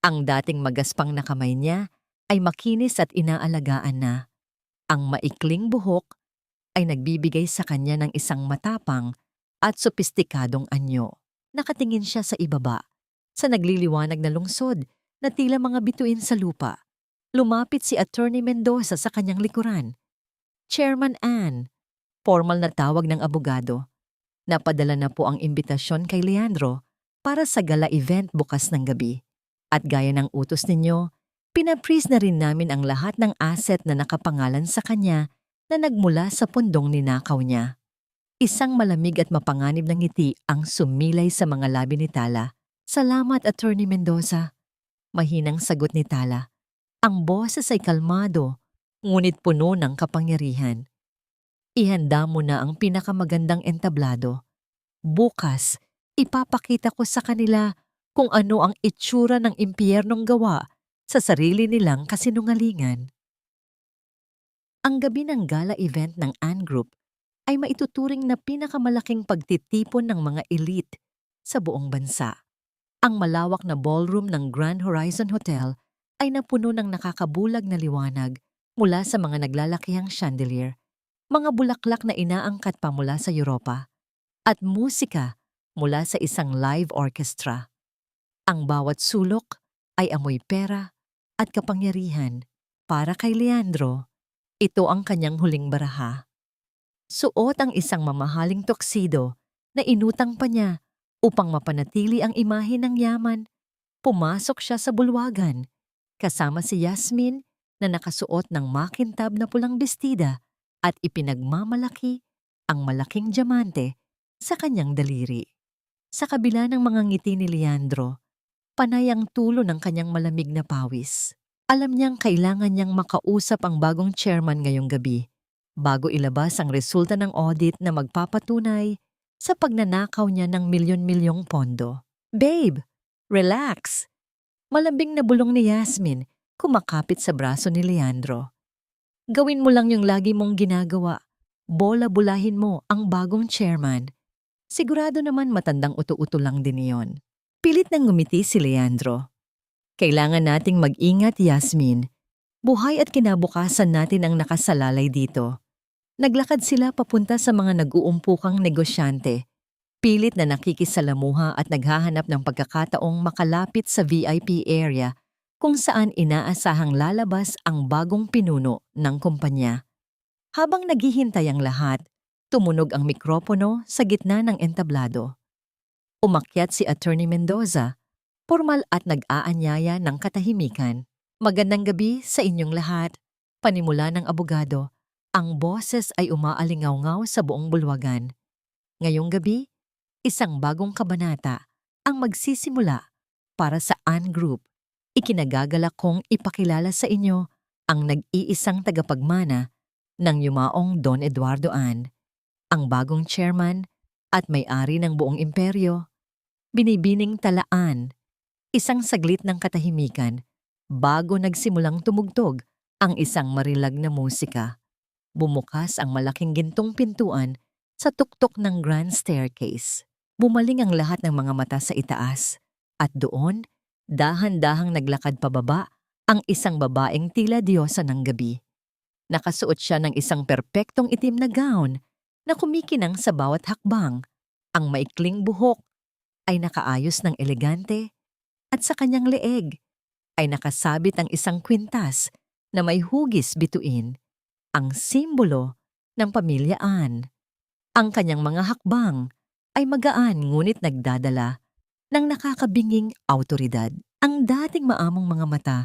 Ang dating magaspang na kamay niya ay makinis at inaalagaan na. Ang maikling buhok ay nagbibigay sa kanya ng isang matapang at sopistikadong anyo. Nakatingin siya sa ibaba, sa nagliliwanag na lungsod na tila mga bituin sa lupa. Lumapit si Attorney Mendoza sa kanyang likuran. Chairman Ann, formal na tawag ng abogado. Napadala na po ang imbitasyon kay Leandro para sa gala event bukas ng gabi. At gaya ng utos ninyo, pinaprease na rin namin ang lahat ng asset na nakapangalan sa kanya na nagmula sa pundong ninakaw niya. Isang malamig at mapanganib na ngiti ang sumilay sa mga labi ni Tala. Salamat, Attorney Mendoza. Mahinang sagot ni Tala. Ang boses ay kalmado, ngunit puno ng kapangyarihan. Ihanda mo na ang pinakamagandang entablado. Bukas, ipapakita ko sa kanila kung ano ang itsura ng impyernong gawa sa sarili nilang kasinungalingan. Ang gabi ng gala event ng Ann Group ay maituturing na pinakamalaking pagtitipon ng mga elite sa buong bansa. Ang malawak na ballroom ng Grand Horizon Hotel ay napuno ng nakakabulag na liwanag mula sa mga naglalakihang chandelier, mga bulaklak na inaangkat pa mula sa Europa, at musika mula sa isang live orchestra. Ang bawat sulok ay amoy pera at kapangyarihan. Para kay Leandro, ito ang kanyang huling baraha. Suot ang isang mamahaling tuxedo na inutang pa niya upang mapanatili ang imahe ng yaman. Pumasok siya sa bulwagan, kasama si Yasmin na nakasuot ng makintab na pulang bestida at ipinagmamalaki ang malaking diamante sa kanyang daliri. Sa kabila ng mga ngiti ni Leandro, panay ang tulo ng kanyang malamig na pawis. Alam niyang kailangan niyang makausap ang bagong chairman ngayong gabi. bago ilabas ang resulta ng audit na magpapatunay sa pagnanakaw niya ng milyon-milyong pondo. Babe, relax! Malambing na bulong ni Yasmin, kumakapit sa braso ni Leandro. Gawin mo lang yung lagi mong ginagawa. Bola-bulahin mo ang bagong chairman. Sigurado naman matandang uto-uto lang din iyon. Pilit nang ngumiti si Leandro. Kailangan nating mag-ingat, Yasmin. Buhay at kinabukasan natin ang nakasalalay dito. Naglakad sila papunta sa mga nag-uumpukang negosyante. Pilit na nakikisalamuha at naghahanap ng pagkakataong makalapit sa VIP area kung saan inaasahang lalabas ang bagong pinuno ng kumpanya. Habang naghihintay ang lahat, tumunog ang mikropono sa gitna ng entablado. Umakyat si Attorney Mendoza, formal at nag-aanyaya ng katahimikan. Magandang gabi sa inyong lahat. Panimula ng abogado, ang boses ay umaalingaw-ngaw sa buong bulwagan. Ngayong gabi, isang bagong kabanata ang magsisimula para sa Ann Group. Ikinagagalak kong ipakilala sa inyo ang nag-iisang tagapagmana ng yumaong Don Eduardo Ann, ang bagong chairman at may-ari ng buong imperyo. Binibining talaan, isang saglit ng katahimikan bago nagsimulang tumugtog ang isang marilag na musika. Bumukas ang malaking gintong pintuan sa tuktok ng grand staircase. Bumaling ang lahat ng mga mata sa itaas at doon, dahan-dahang naglakad pababa ang isang babaeng tila diyosa ng gabi. Nakasuot siya ng isang perpektong itim na gown na kumikinang sa bawat hakbang. Ang maikling buhok ay nakaayos ng elegante at sa kanyang leeg ay nakasabit ang isang kwintas na may hugis bituin, ang simbolo ng pamilya Ann. Ang kanyang mga hakbang ay magaan ngunit nagdadala ng nakakabinging awtoridad. Ang dating maamong mga mata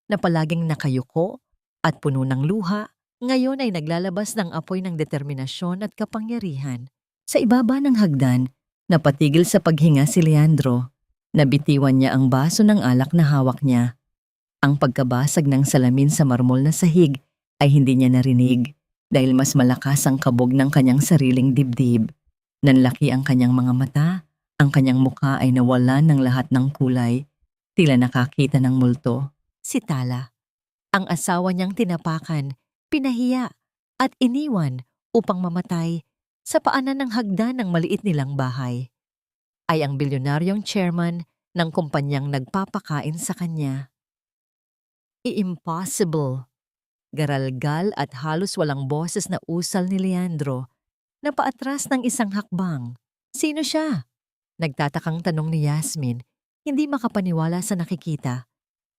na palaging nakayuko at puno ng luha, ngayon ay naglalabas ng apoy ng determinasyon at kapangyarihan. Sa ibaba ng hagdan, napatigil sa paghinga si Leandro. Nabitiwan niya ang baso ng alak na hawak niya. Ang pagkabasag ng salamin sa marmol na sahig ay hindi niya narinig dahil mas malakas ang kabog ng kanyang sariling dibdib. Nanlaki ang kanyang mga mata, ang kanyang mukha ay nawalan ng lahat ng kulay, tila nakakita ng multo. Si Tala, ang asawa niyang tinapakan, pinahiya at iniwan upang mamatay sa paanan ng hagdan ng maliit nilang bahay, ay ang bilyonaryong chairman ng kumpanyang nagpapakain sa kanya. Impossible. Garalgal at halos walang boses na usal ni Leandro na paatras ng isang hakbang. Sino siya? Nagtatakang tanong ni Yasmin, hindi makapaniwala sa nakikita.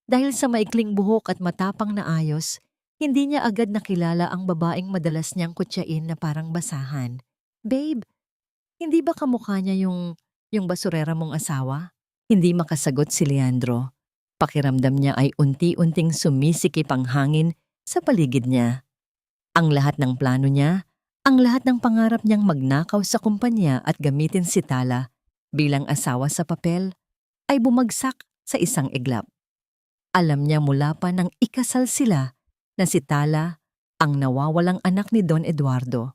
Dahil sa maikling buhok at matapang na ayos, hindi niya agad nakilala ang babaeng madalas niyang kutyain na parang basahan. Babe, hindi ba kamukha niya yung basurera mong asawa? Hindi makasagot si Leandro. Pakiramdam niya ay unti-unting sumisikip ang hangin sa paligid niya. Ang lahat ng plano niya, ang lahat ng pangarap niyang magnakaw sa kumpanya at gamitin si Tala bilang asawa sa papel, ay bumagsak sa isang iglap. Alam niya mula pa nang ikasal sila na si Tala ang nawawalang anak ni Don Eduardo.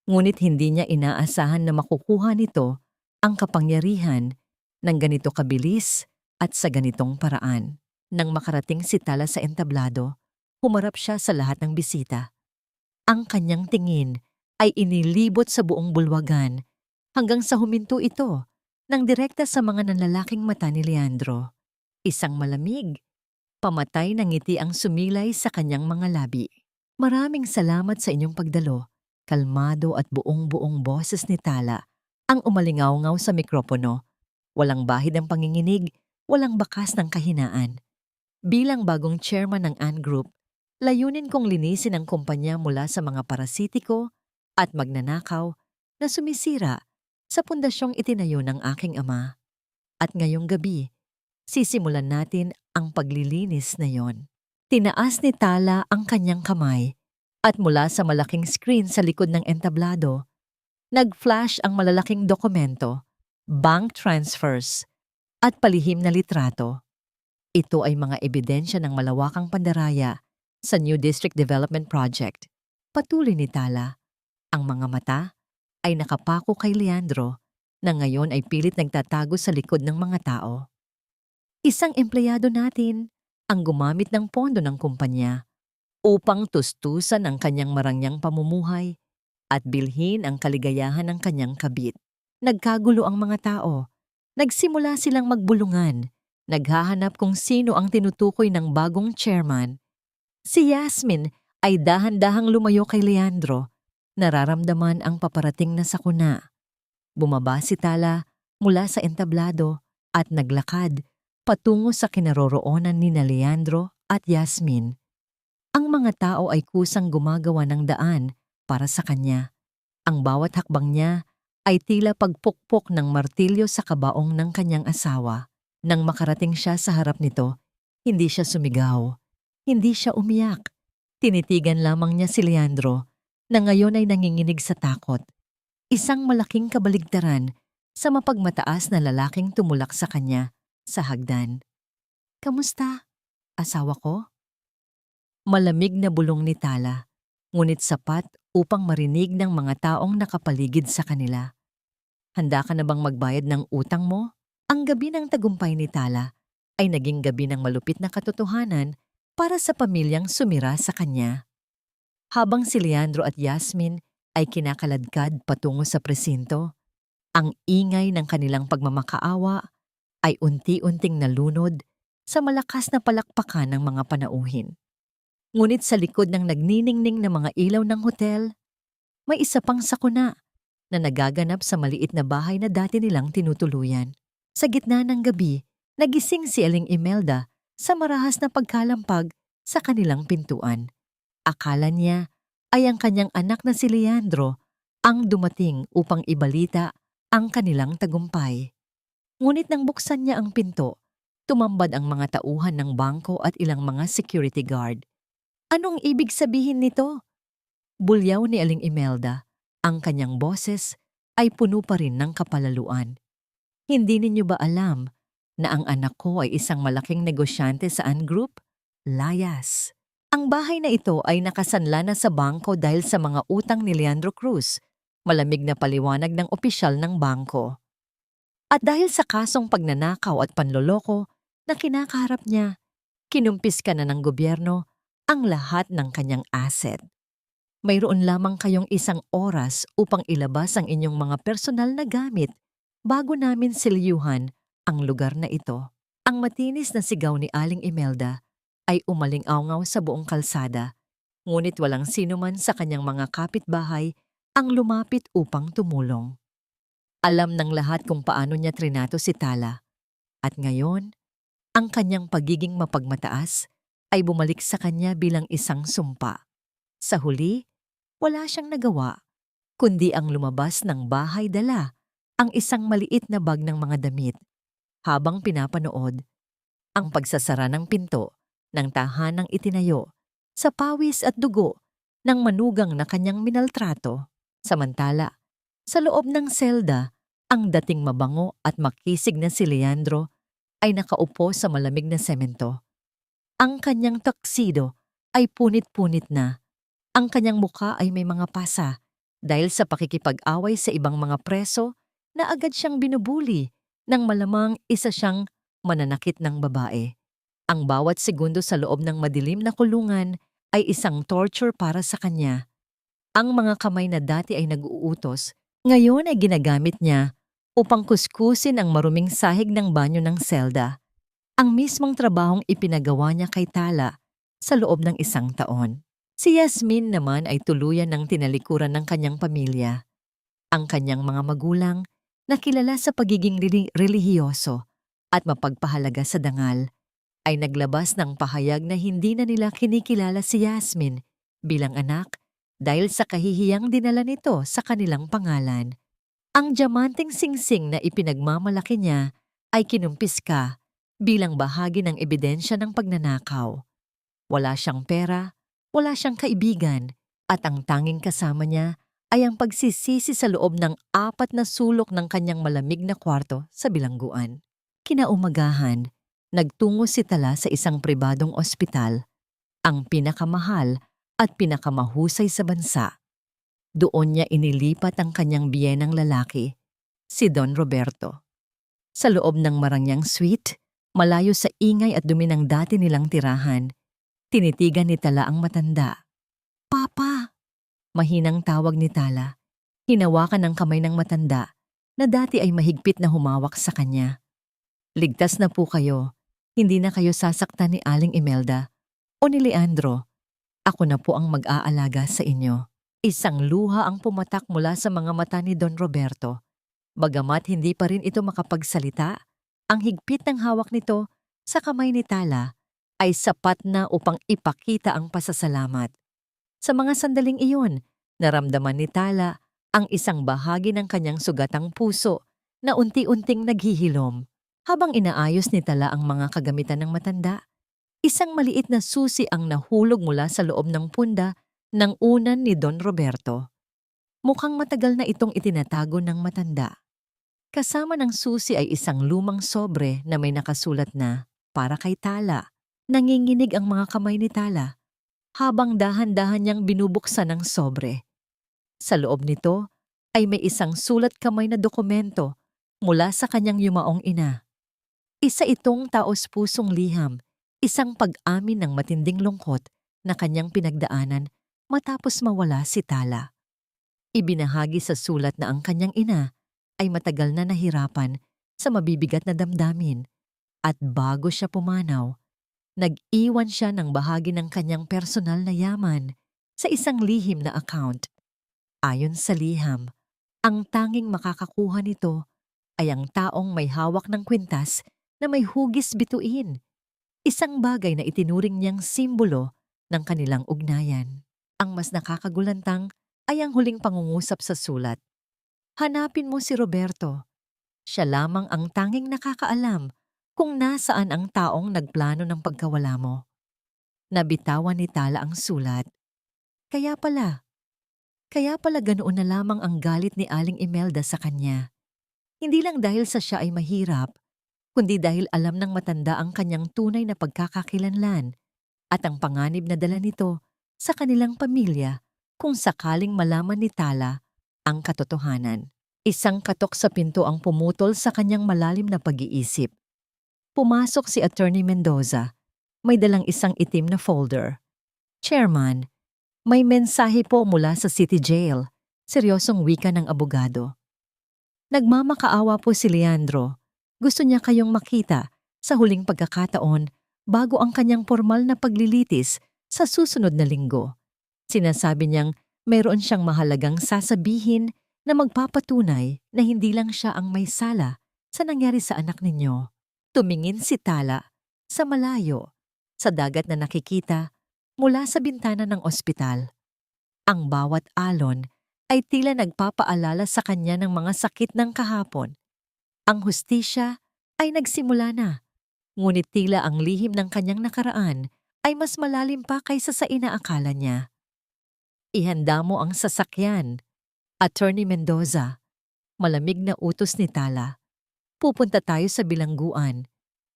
Ngunit hindi niya inaasahan na makukuha nito ang kapangyarihan ng ganito kabilis at sa ganitong paraan. Nang makarating si Tala sa entablado, humarap siya sa lahat ng bisita. Ang kanyang tingin ay inilibot sa buong bulwagan hanggang sa huminto ito nang direkta sa mga nanlalaking mata ni Leandro. Isang malamig, pamatay na ngiti ang sumilay sa kanyang mga labi. Maraming salamat sa inyong pagdalo. Kalmado at buong-buong boses ni Tala ang umalingaw-ngaw sa mikropono. Walang bahid ang panginginig, walang bakas ng kahinaan. Bilang bagong chairman ng Ann Group, layunin kong linisin ang kumpanya mula sa mga parasitiko at magnanakaw na sumisira sa pundasyong itinayo ng aking ama. At ngayong gabi, sisimulan natin ang paglilinis na yon. Tinaas ni Tala ang kanyang kamay at mula sa malaking screen sa likod ng entablado, nag-flash ang malalaking dokumento, bank transfers, at palihim na litrato. Ito ay mga ebidensya ng malawakang pandaraya sa New District Development Project. Patuloy ni Tala. Ang mga mata ay nakapako kay Leandro na ngayon ay pilit nagtatago sa likod ng mga tao. Isang empleyado natin ang gumamit ng pondo ng kumpanya upang tustusan ang kanyang marangyang pamumuhay at bilhin ang kaligayahan ng kanyang kabit. Nagkagulo ang mga tao. Nagsimula silang magbulungan. Naghahanap kung sino ang tinutukoy ng bagong chairman. Si Yasmin ay dahan-dahang lumayo kay Leandro. Nararamdaman ang paparating na sakuna. Bumaba si Tala mula sa entablado at naglakad patungo sa kinaroroonan ni Leandro at Yasmin. Ang mga tao ay kusang gumagawa ng daan para sa kanya. Ang bawat hakbang niya ay tila pagpukpok ng martilyo sa kabaong ng kanyang asawa. Nang makarating siya sa harap nito, hindi siya sumigaw. Hindi siya umiyak. Tinitigan lamang niya si Leandro na ngayon ay nanginginig sa takot. Isang malaking kabaligtaran sa mapagmataas na lalaking tumulak sa kanya sa hagdan. "Kamusta, asawa ko?" Malamig na bulong ni Tala, ngunit sapat upang marinig ng mga taong nakapaligid sa kanila. "Handa ka na bang magbayad ng utang mo?" Ang gabi ng tagumpay ni Tala ay naging gabi ng malupit na katotohanan para sa pamilyang sumira sa kanya. Habang si Leandro at Yasmin ay kinakaladkad patungo sa presinto, ang ingay ng kanilang pagmamakaawa ay unti-unting nalunod sa malakas na palakpakan ng mga panauhin. Ngunit sa likod ng nagniningning na mga ilaw ng hotel, may isa pang sakuna na nagaganap sa maliit na bahay na dati nilang tinutuluyan. Sa gitna ng gabi, nagising si Aling Imelda sa marahas na pagkalampag sa kanilang pintuan. Akala niya ay ang kanyang anak na si Leandro ang dumating upang ibalita ang kanilang tagumpay. Ngunit nang buksan niya ang pinto, tumambad ang mga tauhan ng bangko at ilang mga security guard. "Anong ibig sabihin nito?" Bulyaw ni Aling Imelda. Ang kanyang boses ay puno pa rin ng kapalaluan. "Hindi ninyo ba alam na ang anak ko ay isang malaking negosyante sa An Group? Layas. Ang bahay na ito ay nakasanla na sa bangko dahil sa mga utang ni Leandro Cruz." Malamig na paliwanag ng opisyal ng bangko. At dahil sa kasong pagnanakaw at panloloko na kinakaharap niya, kinumpiska na ng gobyerno ang lahat ng kanyang asset. Mayroon lamang kayong 1 oras upang ilabas ang inyong mga personal na gamit bago namin silyuhan ang lugar na ito. Ang matinis na sigaw ni Aling Imelda ay umaling-awngaw sa buong kalsada, ngunit walang sino man sa kanyang mga kapitbahay ang lumapit upang tumulong. Alam ng lahat kung paano niya trinato si Tala. At ngayon, ang kanyang pagiging mapagmataas ay bumalik sa kanya bilang isang sumpa. Sa huli, wala siyang nagawa, kundi ang lumabas ng bahay dala ang isang maliit na bag ng mga damit. Habang pinapanood, ang pagsasara ng pinto ng tahanang itinayo sa pawis at dugo ng manugang na kanyang minaltrato. Samantala, sa loob ng selda, ang dating mabango at makisig na si Leandro ay nakaupo sa malamig na semento. Ang kanyang tuxedo ay punit-punit na. Ang kanyang mukha ay may mga pasa dahil sa pakikipag-away sa ibang mga preso na agad siyang binubuli nang malamang isa siyang mananakit ng babae. Ang bawat segundo sa loob ng madilim na kulungan ay isang torture para sa kanya. Ang mga kamay na dati ay nag-uutos, ngayon ay ginagamit niya upang kuskusin ang maruming sahig ng banyo ng selda. Ang mismong trabahong ipinagawa niya kay Tala sa loob ng 1 taon. Si Yasmin naman ay tuluyan ng tinalikuran ng kanyang pamilya. Ang kanyang mga magulang na kilala sa pagiging relihiyoso at mapagpahalaga sa dangal ay naglabas ng pahayag na hindi na nila kinikilala si Yasmin bilang anak dahil sa kahihiyang dinala nito sa kanilang pangalan. Ang diamanteng singsing na ipinagmamalaki niya ay kinumpiska bilang bahagi ng ebidensya ng pagnanakaw. Wala siyang pera, wala siyang kaibigan, at ang tanging kasama niya ay ang pagsisisi sa loob ng 4 na sulok ng kanyang malamig na kwarto sa bilangguan. Kinaumagahan, nagtungo si Tala sa isang pribadong ospital, ang pinakamahal at pinakamahusay sa bansa. Doon niya inilipat ang kanyang biyenang lalaki, si Don Roberto. Sa loob ng marangyang suite, malayo sa ingay at dumi ng dati nilang tirahan, tinitigan ni Tala ang matanda. "Papa!" Mahinang tawag ni Tala. Hinawakan ng kamay ng matanda na dati ay mahigpit na humawak sa kanya. "Ligtas na po kayo. Hindi na kayo sasaktan ni Aling Imelda o ni Leandro. Ako na po ang mag-aalaga sa inyo." Isang luha ang pumatak mula sa mga mata ni Don Roberto. Bagamat hindi pa rin ito makapagsalita, ang higpit ng hawak nito sa kamay ni Tala ay sapat na upang ipakita ang pasasalamat. Sa mga sandaling iyon, naramdaman ni Tala ang isang bahagi ng kanyang sugatang puso na unti-unting naghihilom. Habang inaayos ni Tala ang mga kagamitan ng matanda, isang maliit na susi ang nahulog mula sa loob ng punda ng unan ni Don Roberto. Mukhang matagal na itong itinatago ng matanda. Kasama ng susi ay isang lumang sobre na may nakasulat na, "Para kay Tala." Nanginginig ang mga kamay ni Tala habang dahan-dahan niyang binubuksan ang sobre. Sa loob nito ay may isang sulat kamay na dokumento mula sa kanyang yumaong ina. Isa itong taos-pusong liham, isang pag-amin ng matinding lungkot na kanyang pinagdaanan matapos mawala si Tala. Ibinahagi sa sulat na ang kanyang ina ay matagal na nahirapan sa mabibigat na damdamin at bago siya pumanaw, nag-iwan siya ng bahagi ng kanyang personal na yaman sa isang lihim na account. Ayon sa liham, ang tanging makakakuha nito ay ang taong may hawak ng kwintas na may hugis bituin, isang bagay na itinuring niyang simbolo ng kanilang ugnayan. Ang mas nakakagulantang ay ang huling pangungusap sa sulat. "Hanapin mo si Roberto. Siya lamang ang tanging nakakaalam kung nasaan ang taong nagplano ng pagkawala mo." Nabitawan ni Tala ang sulat. Kaya pala ganoon na lamang ang galit ni Aling Imelda sa kanya. Hindi lang dahil sa siya ay mahirap, kundi dahil alam ng matanda ang kanyang tunay na pagkakakilanlan at ang panganib na dala nito sa kanilang pamilya kung sakaling malaman ni Tala ang katotohanan. Isang katok sa pinto ang pumutol sa kanyang malalim na pag-iisip. Pumasok si Attorney Mendoza. May dalang isang itim na folder. "Chairman, may mensahe po mula sa City Jail." Seryosong wika ng abogado. "Nagmamakaawa po si Leandro. Gusto niya kayong makita sa huling pagkakataon bago ang kanyang formal na paglilitis sa susunod na linggo. Sinasabi niyang mayroon siyang mahalagang sasabihin na magpapatunay na hindi lang siya ang may sala sa nangyari sa anak ninyo." Tumingin si Tala sa malayo, sa dagat na nakikita mula sa bintana ng ospital. Ang bawat alon ay tila nagpapaalala sa kanya ng mga sakit ng kahapon. Ang hustisya ay nagsimula na, ngunit tila ang lihim ng kanyang nakaraan ay mas malalim pa kaysa sa inaakala niya. "Ihanda mo ang sasakyan, Attorney Mendoza." Malamig na utos ni Tala. "Pupunta tayo sa bilangguan.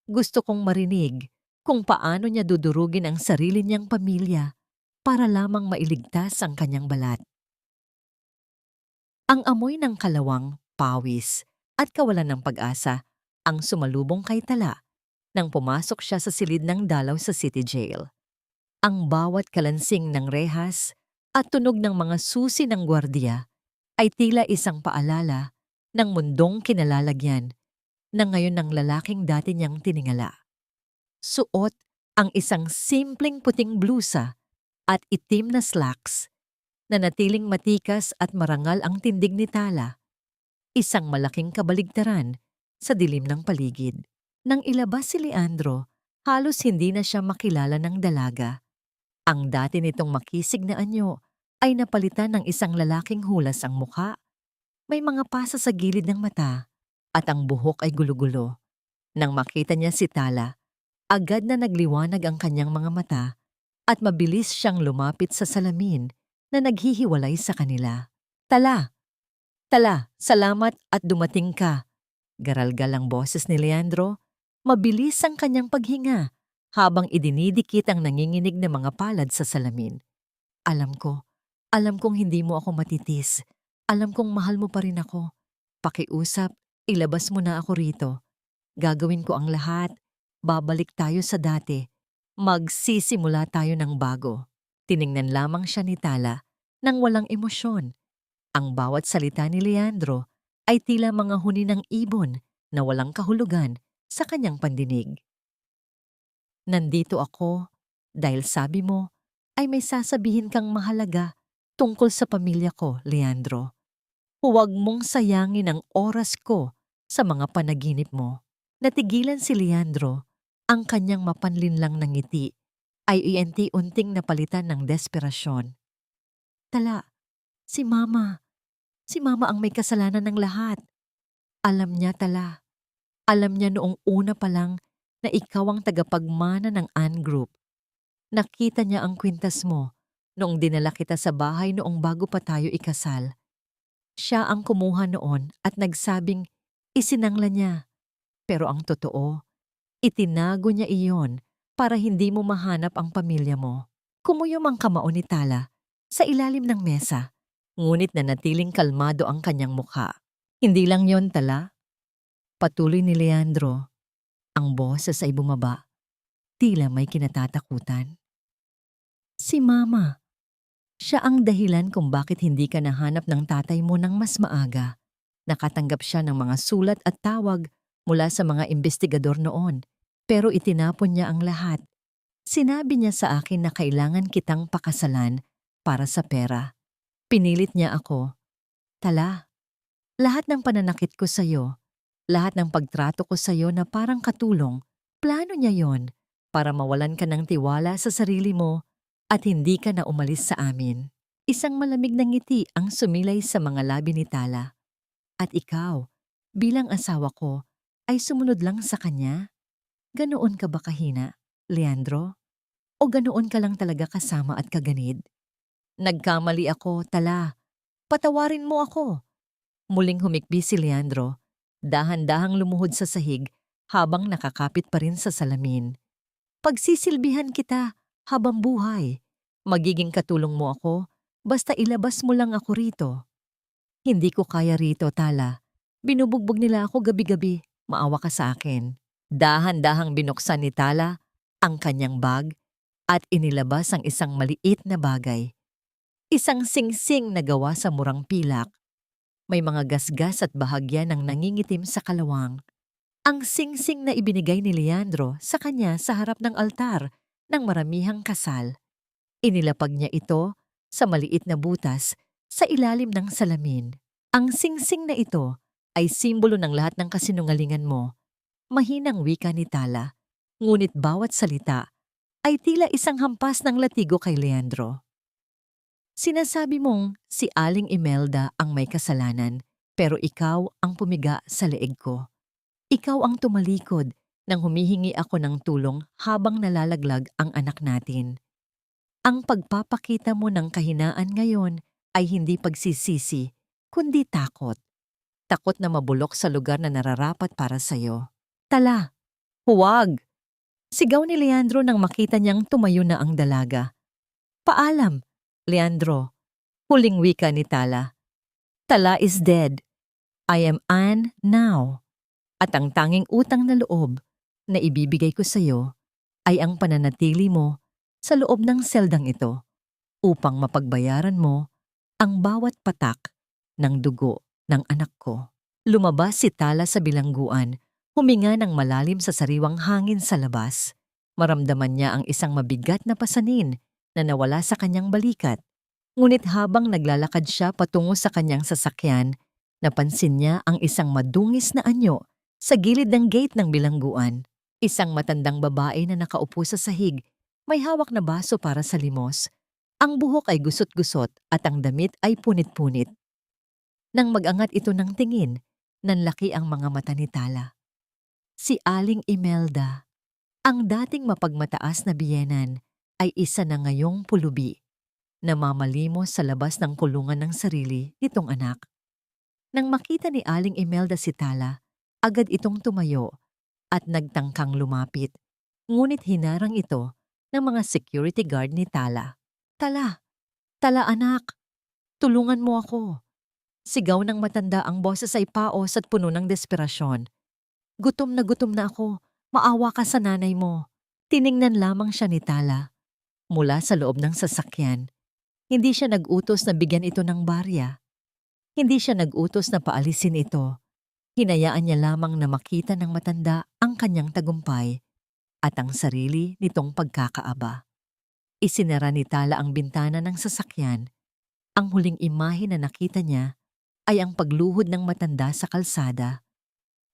Gusto kong marinig kung paano niya dudurugin ang sarili niyang pamilya para lamang mailigtas ang kanyang balat." Ang amoy ng kalawang, pawis at kawalan ng pag-asa ang sumalubong kay Tala nang pumasok siya sa silid ng dalaw sa City Jail. Ang bawat kalansing ng rehas at tunog ng mga susi ng gwardiya ay tila isang paalala ng mundong kinalalagyan na ngayon ng lalaking dati niyang tiningala. Suot ang isang simpleng puting blusa at itim na slacks na natiling matikas at marangal ang tindig ni Tala. Isang malaking kabaligtaran sa dilim ng paligid. Nang ilabas si Leandro, halos hindi na siya makilala ng dalaga. Ang dati nitong makisig na anyo ay napalitan ng isang lalaking hulas ang mukha. May mga pasa sa gilid ng mata at ang buhok ay gulo-gulo. Nang makita niya si Tala, agad na nagliwanag ang kanyang mga mata at mabilis siyang lumapit sa salamin na naghihiwalay sa kanila. "Tala! Tala, salamat at dumating ka." Garalgal ang boses ni Leandro. Mabilis ang kanyang paghinga habang idinidikit ang nanginginig na mga palad sa salamin. Alam ko. Alam kong hindi mo ako matitis. Alam kong mahal mo pa rin ako. Pakiusap, ilabas mo na ako rito. Gagawin ko ang lahat. Babalik tayo sa dati. Magsisimula tayo ng bago. Tiningnan lamang siya ni Tala nang walang emosyon. Ang bawat salita ni Leandro ay tila mga huni ng ibon na walang kahulugan sa kanyang pandinig. Nandito ako dahil sabi mo ay may sasabihin kang mahalaga tungkol sa pamilya ko, Leandro. Huwag mong sayangin ang oras ko sa mga panaginip mo. Natigilan si Leandro, ang kanyang mapanlinlang na ngiti ay iunti-unting napalitan ng desperasyon. Tala, si Mama. Si Mama ang may kasalanan ng lahat. Alam niya, Tala. Alam niya noong una pa lang na ikaw ang tagapagmana ng Ann Group. Nakita niya ang kwintas mo noong dinala kita sa bahay noong bago pa tayo ikasal. Siya ang kumuha noon at nagsabing isinangla niya. Pero ang totoo, itinago niya iyon para hindi mo mahanap ang pamilya mo. Kumuyom ang kamao ni Tala sa ilalim ng mesa, ngunit nanatiling kalmado ang kanyang mukha. Hindi lang yon, Tala. Patuloy ni Leandro, ang boses ay bumaba. Tila may kinatatakutan. Si Mama. Siya ang dahilan kung bakit hindi ka nahanap ng tatay mo ng mas maaga. Nakatanggap siya ng mga sulat at tawag mula sa mga investigador noon, pero itinapon niya ang lahat. Sinabi niya sa akin na kailangan kitang pakasalan para sa pera. Pinilit niya ako. Tala, lahat ng pananakit ko sa'yo, lahat ng pagtrato ko sa'yo na parang katulong, plano niya yon para mawalan ka ng tiwala sa sarili mo at hindi ka na umalis sa amin. Isang malamig na ngiti ang sumilay sa mga labi ni Tala. At ikaw, bilang asawa ko, ay sumunod lang sa kanya? Ganoon ka ba kahina, Leandro? O ganoon ka lang talaga kasama at kaganid? Nagkamali ako, Tala. Patawarin mo ako. Muling humikbi si Leandro, dahan-dahang lumuhod sa sahig habang nakakapit pa rin sa salamin. Pagsisilbihan kita habang buhay. Magiging katulong mo ako, basta ilabas mo lang ako rito. Hindi ko kaya rito, Tala. Binubugbog nila ako gabi-gabi. Maawa ka sa akin. Dahan-dahang binuksan ni Tala ang kanyang bag at inilabas ang isang maliit na bagay. Isang singsing na gawa sa murang pilak. May mga gasgas at bahagya ng nangingitim sa kalawang. Ang singsing na ibinigay ni Leandro sa kanya sa harap ng altar ng maramihang kasal. Inilapag niya ito sa maliit na butas sa ilalim ng salamin. Ang singsing na ito ay simbolo ng lahat ng kasinungalingan mo. Mahinang wika ni Tala, ngunit bawat salita ay tila isang hampas ng latigo kay Leandro. Sinasabi mong si Aling Imelda ang may kasalanan, pero ikaw ang pumiga sa leeg ko. Ikaw ang tumalikod nang humihingi ako ng tulong habang nalalaglag ang anak natin. Ang pagpapakita mo ng kahinaan ngayon ay hindi pagsisisi, kundi takot. Takot na mabulok sa lugar na nararapat para sa'yo. Tala, huwag! Sigaw ni Leandro nang makita niyang tumayo na ang dalaga. Paalam, Leandro, huling wika ni Tala. Tala is dead. I am Ann now. At ang tanging utang na loob na ibibigay ko sa iyo ay ang pananatili mo sa loob ng seldang ito upang mapagbayaran mo ang bawat patak ng dugo ng anak ko. Lumabas si Tala sa bilangguan, huminga ng malalim sa sariwang hangin sa labas. Maramdaman niya ang isang mabigat na pasanin na nawala sa kanyang balikat. Ngunit habang naglalakad siya patungo sa kanyang sasakyan, napansin niya ang isang madungis na anyo sa gilid ng gate ng bilangguan. Isang matandang babae na nakaupo sa sahig, may hawak na baso para sa limos. Ang buhok ay gusot-gusot at ang damit ay punit-punit. Nang mag-angat ito ng tingin, nanlaki ang mga mata ni Tala. Si Aling Imelda, ang dating mapagmataas na biyenan, ay isa na ngayong pulubi. Namamalimos sa labas ng kulungan ng sarili nitong anak. Nang makita ni Aling Imelda si Tala, agad itong tumayo at nagtangkang lumapit. Ngunit hinarang ito ng mga security guard ni Tala. Tala, Tala anak, tulungan mo ako. Sigaw ng matanda, ang boses ay paos at puno ng desperasyon. Gutom na ako. Maawa ka sa nanay mo. Tiningnan lamang siya ni Tala mula sa loob ng sasakyan. Hindi siya nag-utos na bigyan ito ng barya. Hindi siya nag-utos na paalisin ito. Hinayaan niya lamang na makita ng matanda ang kanyang tagumpay at ang sarili nitong pagkakaaba. Isinara ni Tala ang bintana ng sasakyan. Ang huling imahe na nakita niya ay ang pagluhod ng matanda sa kalsada,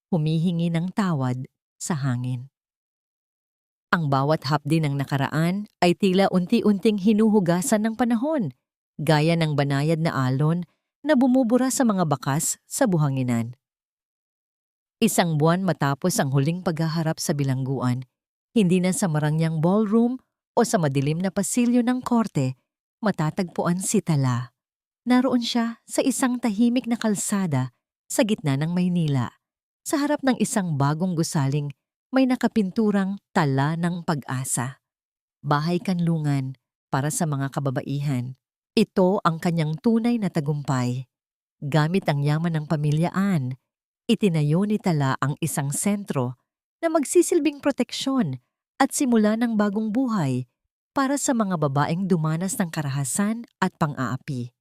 humihingi ng tawad sa hangin. Ang bawat hapdi ng nakaraan ay tila unti-unting hinuhugasan ng panahon, gaya ng banayad na alon na bumubura sa mga bakas sa buhanginan. Isang buwan matapos ang huling paghaharap sa bilangguan, hindi na sa marangyang ballroom o sa madilim na pasilyo ng korte, matatagpuan si Tala. Naroon siya sa isang tahimik na kalsada sa gitna ng Maynila, sa harap ng isang bagong gusaling may nakapinturang Tala ng Pag-asa. Bahay kanlungan para sa mga kababaihan. Ito ang kanyang tunay na tagumpay. Gamit ang yaman ng pamilyaan, itinayo ni Tala ang isang sentro na magsisilbing proteksyon at simula ng bagong buhay para sa mga babaeng dumanas ng karahasan at pang-aapi.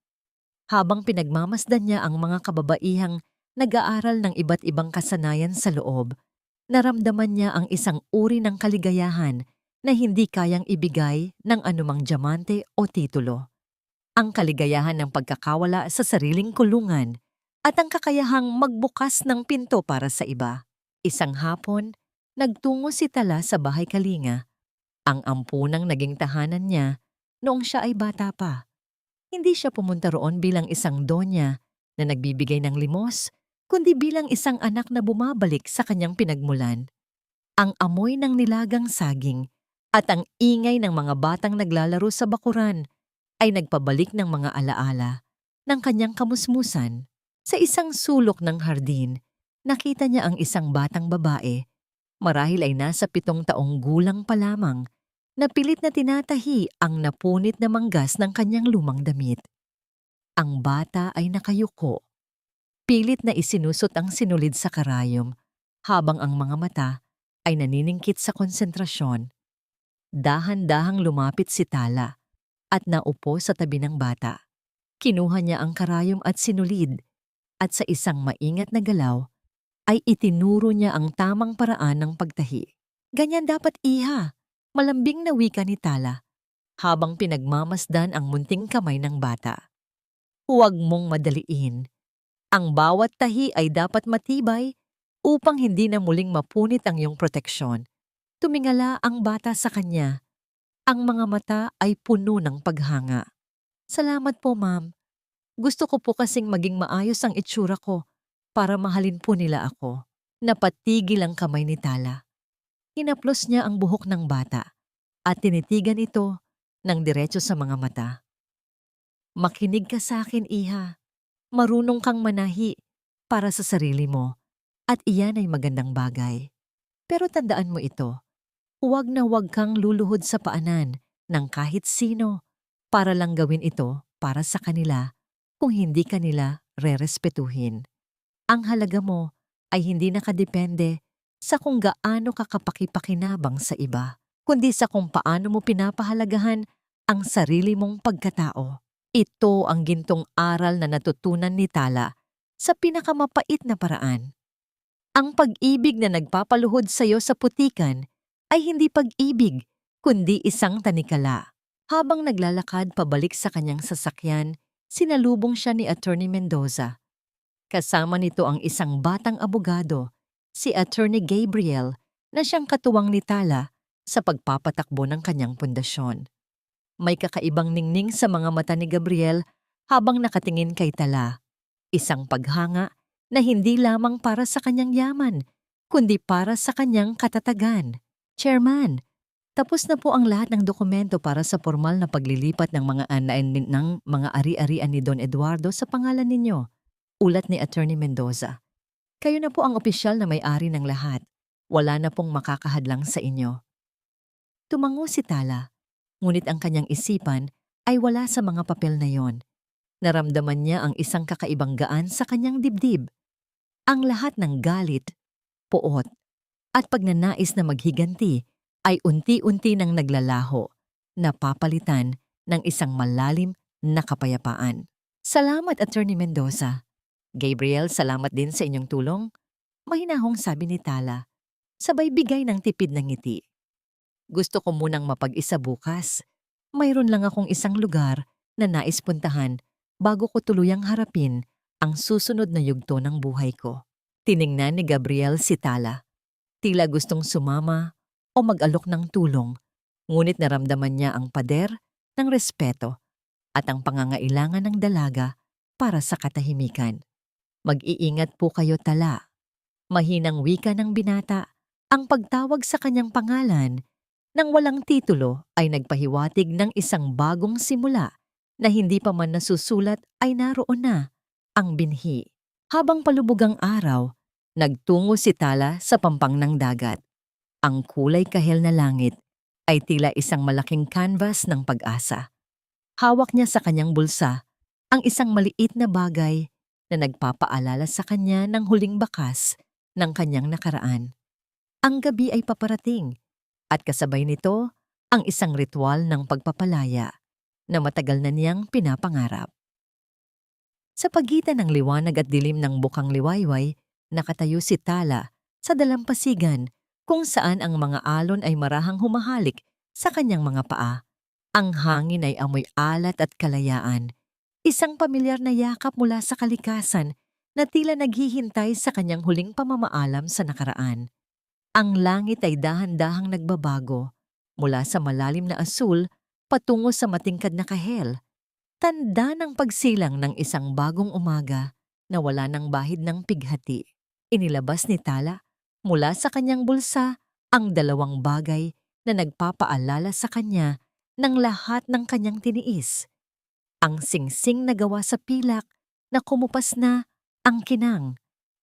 Habang pinagmamasdan niya ang mga kababaihang nag-aaral ng iba't ibang kasanayan sa loob, naramdaman niya ang isang uri ng kaligayahan na hindi kayang ibigay ng anumang diamante o titulo. Ang kaligayahan ng pagkakawala sa sariling kulungan at ang kakayahang magbukas ng pinto para sa iba. Isang hapon, nagtungo si Tala sa bahay kalinga, ang ampunang naging tahanan niya noong siya ay bata pa. Hindi siya pumunta roon bilang isang donya na nagbibigay ng limos, kundi bilang isang anak na bumabalik sa kanyang pinagmulan. Ang amoy ng nilagang saging at ang ingay ng mga batang naglalaro sa bakuran ay nagpabalik ng mga alaala ng kanyang kamusmusan. Sa isang sulok ng hardin, nakita niya ang isang batang babae, marahil ay nasa 7 taong gulang pa lamang, na pilit na tinatahi ang napunit na manggas ng kanyang lumang damit. Ang bata ay nakayuko. Pilit na isinusot ang sinulid sa karayom, habang ang mga mata ay naniningkit sa konsentrasyon. Dahan-dahang lumapit si Tala at naupo sa tabi ng bata. Kinuha niya ang karayom at sinulid, at sa isang maingat na galaw ay itinuro niya ang tamang paraan ng pagtahi. "Ganyan dapat, iha," malambing na wika ni Tala, habang pinagmamasdan ang munting kamay ng bata. "Huwag mong madaliin. Ang bawat tahi ay dapat matibay upang hindi na muling mapunit ang iyong proteksyon." Tumingala ang bata sa kanya. Ang mga mata ay puno ng paghanga. "Salamat po, ma'am. Gusto ko po kasing maging maayos ang itsura ko para mahalin po nila ako." Napatigil ang kamay ni Tala. Hinaplos niya ang buhok ng bata at tinitigan ito ng diretso sa mga mata. "Makinig ka sa akin, iha. Marunong kang manahi para sa sarili mo at iyan ay magandang bagay. Pero tandaan mo ito, huwag na huwag kang luluhod sa paanan ng kahit sino para lang gawin ito para sa kanila kung hindi kanila rerespetuhin. Ang halaga mo ay hindi nakadepende sa kung gaano ka kapakipakinabang sa iba, kundi sa kung paano mo pinapahalagahan ang sarili mong pagkatao." Ito ang gintong aral na natutunan ni Tala sa pinakamapait na paraan. Ang pag-ibig na nagpapaluhod sa iyo sa putikan ay hindi pag-ibig, kundi isang tanikala. Habang naglalakad pabalik sa kanyang sasakyan, sinalubong siya ni Attorney Mendoza. Kasama nito ang isang batang abogado, si Attorney Gabriel, na siyang katuwang ni Tala sa pagpapatakbo ng kanyang pundasyon. May kakaibang ningning sa mga mata ni Gabriel habang nakatingin kay Tala. Isang paghanga na hindi lamang para sa kanyang yaman, kundi para sa kanyang katatagan. "Chairman, tapos na po ang lahat ng dokumento para sa formal na paglilipat ng mga ari-arian ni Don Eduardo sa pangalan ninyo," ulat ni Attorney Mendoza. "Kayo na po ang opisyal na may-ari ng lahat. Wala na pong makakahadlang sa inyo." Tumango si Tala, ngunit ang kanyang isipan ay wala sa mga papel na yon. Naramdaman niya ang isang kakaibang gaan sa kanyang dibdib. Ang lahat ng galit, poot, at pagnanais na maghiganti ay unti-unti nang naglalaho, napapalitan ng isang malalim na kapayapaan. Salamat, Attorney Mendoza. Gabriel, salamat din sa inyong tulong. Mahinahong sabi ni Tala, sabay bigay ng tipid ng ngiti. Gusto ko munang mapag-isa bukas. Mayroon lang akong isang lugar na nais puntahan bago ko tuluyang harapin ang susunod na yugto ng buhay ko. Tiningnan ni Gabriel si Tala. Tila gustong sumama o mag-alok ng tulong, ngunit naramdaman niya ang pader ng respeto at ang pangangailangan ng dalaga para sa katahimikan. Mag-iingat po kayo, Tala. Mahinang wika ng binata, ang pagtawag sa kanyang pangalan nang walang titulo ay nagpahiwatig ng isang bagong simula na hindi pa man nasusulat ay naroon na ang binhi. Habang palubog ang araw, nagtungo si Tala sa pampang ng dagat. Ang kulay kahel na langit ay tila isang malaking canvas ng pag-asa. Hawak niya sa kanyang bulsa ang isang maliit na bagay na nagpapaalala sa kanya ng huling bakas ng kanyang nakaraan. Ang gabi ay paparating at kasabay nito ang isang ritual ng pagpapalaya na matagal na niyang pinapangarap. Sa pagitan ng liwanag at dilim ng bukang liwayway, nakatayo si Tala sa dalampasigan kung saan ang mga alon ay marahang humahalik sa kanyang mga paa. Ang hangin ay amoy alat at kalayaan. Isang pamilyar na yakap mula sa kalikasan na tila naghihintay sa kanyang huling pamamaalam sa nakaraan. Ang langit ay dahan-dahang nagbabago mula sa malalim na asul patungo sa matingkad na kahel. Tanda ng pagsilang ng isang bagong umaga na wala ng bahid ng pighati. Inilabas ni Tala mula sa kanyang bulsa ang dalawang bagay na nagpapaalala sa kanya ng lahat ng kanyang tiniis. Ang singsing na gawa sa pilak na kumupas na ang kinang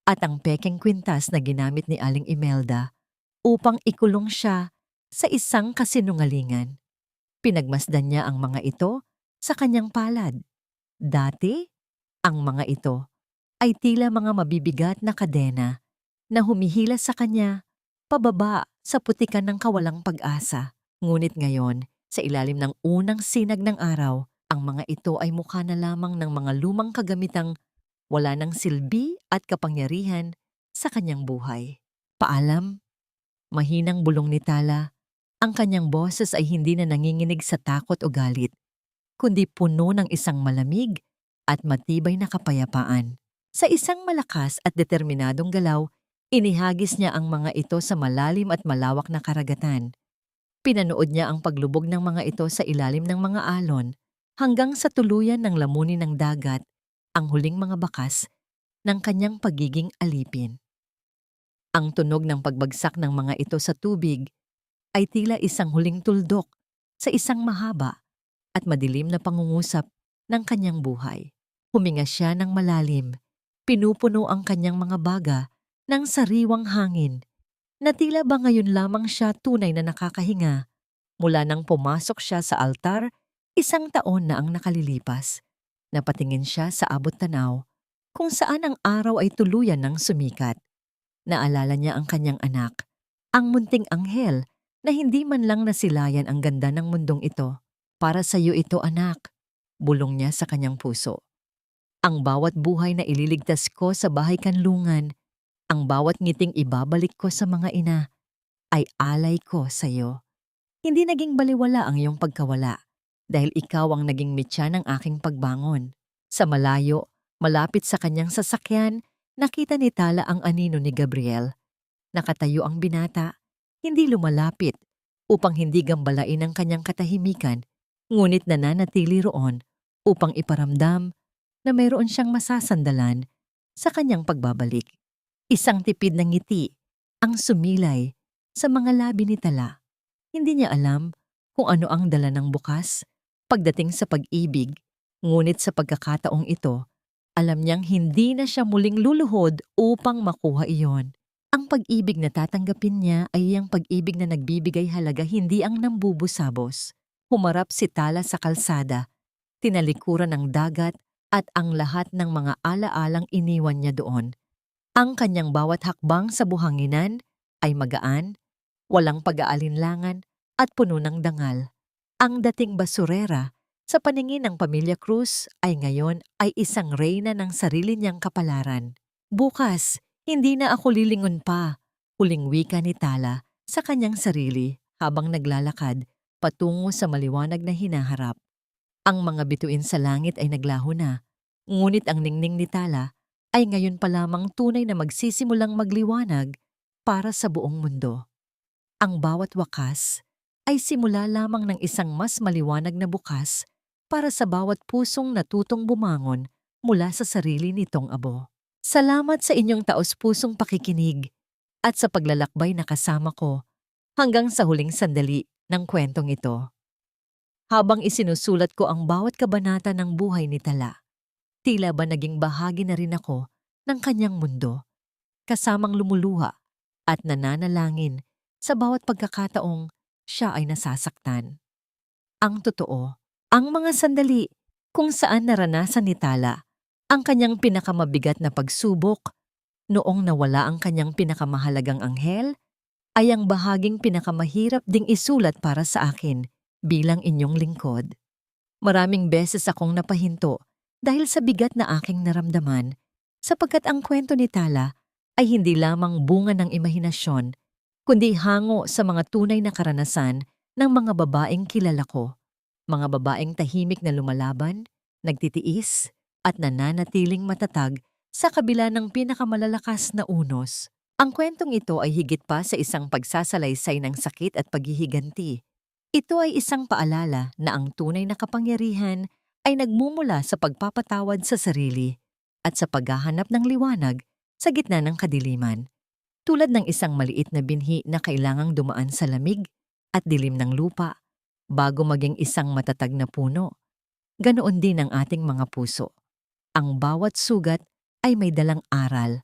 at ang pekeng kwintas na ginamit ni Aling Imelda upang ikulong siya sa isang kasinungalingan. Pinagmasdan niya ang mga ito sa kanyang palad. Dati, ang mga ito ay tila mga mabibigat na kadena na humihila sa kanya pababa sa putikan ng kawalang pag-asa. Ngunit ngayon, sa ilalim ng unang sinag ng araw, ang mga ito ay mukha na lamang ng mga lumang kagamitang wala ng silbi at kapangyarihan sa kanyang buhay. Paalam, mahinang bulong ni Tala. Ang kanyang boses ay hindi na nanginginig sa takot o galit, kundi puno ng isang malamig at matibay na kapayapaan. Sa isang malakas at determinadong galaw, inihagis niya ang mga ito sa malalim at malawak na karagatan. Pinanood niya ang paglubog ng mga ito sa ilalim ng mga alon hanggang sa tuluyan ng lamunin ng dagat ang huling mga bakas ng kanyang pagiging alipin. Ang tunog ng pagbagsak ng mga ito sa tubig ay tila isang huling tuldok sa isang mahaba at madilim na pangungusap ng kanyang buhay. Huminga siya ng malalim, pinupuno ang kanyang mga baga ng sariwang hangin, na tila ba ngayon lamang siya tunay na nakakahinga mula nang pumasok siya sa altar 1 taon na ang nakalilipas. Napatingin siya sa abot tanaw kung saan ang araw ay tuluyan ng sumikat. Naalala niya ang kanyang anak, ang munting anghel na hindi man lang nasilayan ang ganda ng mundong ito. Para sa iyo ito, anak, bulong niya sa kanyang puso. Ang bawat buhay na ililigtas ko sa bahay kanlungan, ang bawat ngiting ibabalik ko sa mga ina, ay alay ko sa iyo. Hindi naging baliwala ang iyong pagkawala dahil ikaw ang naging mitya ng aking pagbangon. Sa malayo, malapit sa kanyang sasakyan, nakita ni Tala ang anino ni Gabriel. Nakatayo ang binata, hindi lumalapit upang hindi gambalain ang kanyang katahimikan, ngunit nananatili roon upang iparamdam na mayroon siyang masasandalan sa kanyang pagbabalik. Isang tipid na ngiti ang sumilay sa mga labi ni Tala. Hindi niya alam kung ano ang dala ng bukas pagdating sa pag-ibig, ngunit sa pagkakataong ito, alam niyang hindi na siya muling luluhod upang makuha iyon. Ang pag-ibig na tatanggapin niya ay ang pag-ibig na nagbibigay halaga, hindi ang nambubusabos. Humarap si Tala sa kalsada, tinalikuran ng dagat at ang lahat ng mga alaalang iniwan niya doon. Ang kanyang bawat hakbang sa buhanginan ay magaan, walang pag-aalinlangan at puno ng dangal. Ang dating basurera sa paningin ng Pamilya Cruz ay ngayon ay isang reyna ng sarili niyang kapalaran. Bukas, hindi na ako lilingon pa, huling wika ni Tala sa kanyang sarili habang naglalakad patungo sa maliwanag na hinaharap. Ang mga bituin sa langit ay naglaho na, ngunit ang ningning ni Tala ay ngayon pa lamang tunay na magsisimulang magliwanag para sa buong mundo. Ang bawat wakas ay simula lamang ng isang mas maliwanag na bukas para sa bawat pusong natutong bumangon mula sa sarili nitong abo. Salamat sa inyong taos-pusong pakikinig at sa paglalakbay na kasama ko hanggang sa huling sandali ng kwentong ito. Habang isinusulat ko ang bawat kabanata ng buhay ni Tala, tila ba naging bahagi na rin ako ng kanyang mundo, kasamang lumuluha at nananalangin sa bawat pagkakataong siya ay nasasaktan. Ang totoo, ang mga sandali kung saan naranasan ni Tala ang kanyang pinakamabigat na pagsubok noong nawala ang kanyang pinakamahalagang anghel ay ang bahaging pinakamahirap ding isulat para sa akin bilang inyong lingkod. Maraming beses akong napahinto dahil sa bigat na aking naramdaman sapagkat ang kwento ni Tala ay hindi lamang bunga ng imahinasyon kundi hango sa mga tunay na karanasan ng mga babaeng kilala ko. Mga babaeng tahimik na lumalaban, nagtitiis, at nananatiling matatag sa kabila ng pinakamalalakas na unos. Ang kwentong ito ay higit pa sa isang pagsasalaysay ng sakit at paghihiganti. Ito ay isang paalala na ang tunay na kapangyarihan ay nagmumula sa pagpapatawad sa sarili at sa paghahanap ng liwanag sa gitna ng kadiliman. Tulad ng isang maliit na binhi na kailangang dumaan sa lamig at dilim ng lupa bago maging isang matatag na puno. Ganoon din ang ating mga puso. Ang bawat sugat ay may dalang aral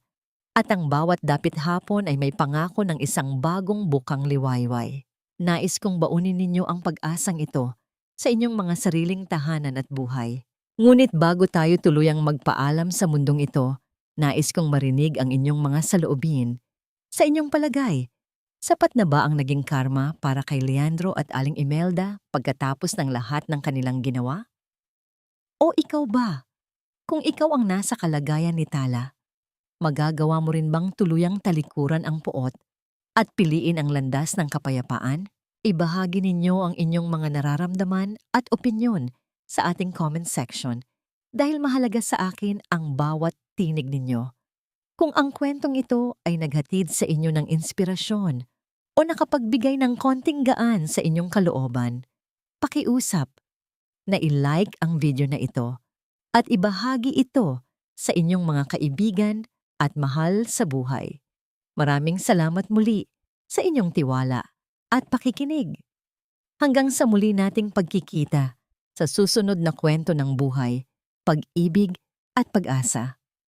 at ang bawat dapit hapon ay may pangako ng isang bagong bukang liwayway. Nais kong baunin ninyo ang pag-asang ito sa inyong mga sariling tahanan at buhay. Ngunit bago tayo tuluyang magpaalam sa mundong ito, nais kong marinig ang inyong mga saloobin. Sa inyong palagay, sapat na ba ang naging karma para kay Leandro at Aling Imelda pagkatapos ng lahat ng kanilang ginawa? O ikaw ba? Kung ikaw ang nasa kalagayan ni Tala, magagawa mo rin bang tuluyang talikuran ang puot at piliin ang landas ng kapayapaan? Ibahagi ninyo ang inyong mga nararamdaman at opinyon sa ating comment section dahil mahalaga sa akin ang bawat tinig ninyo. Kung ang kwentong ito ay naghatid sa inyo ng inspirasyon o nakapagbigay ng konting gaan sa inyong kalooban, pakiusap na i-like ang video na ito at ibahagi ito sa inyong mga kaibigan at mahal sa buhay. Maraming salamat muli sa inyong tiwala at pakikinig. Hanggang sa muli nating pagkikita sa susunod na kwento ng buhay, pag-ibig at pag-asa.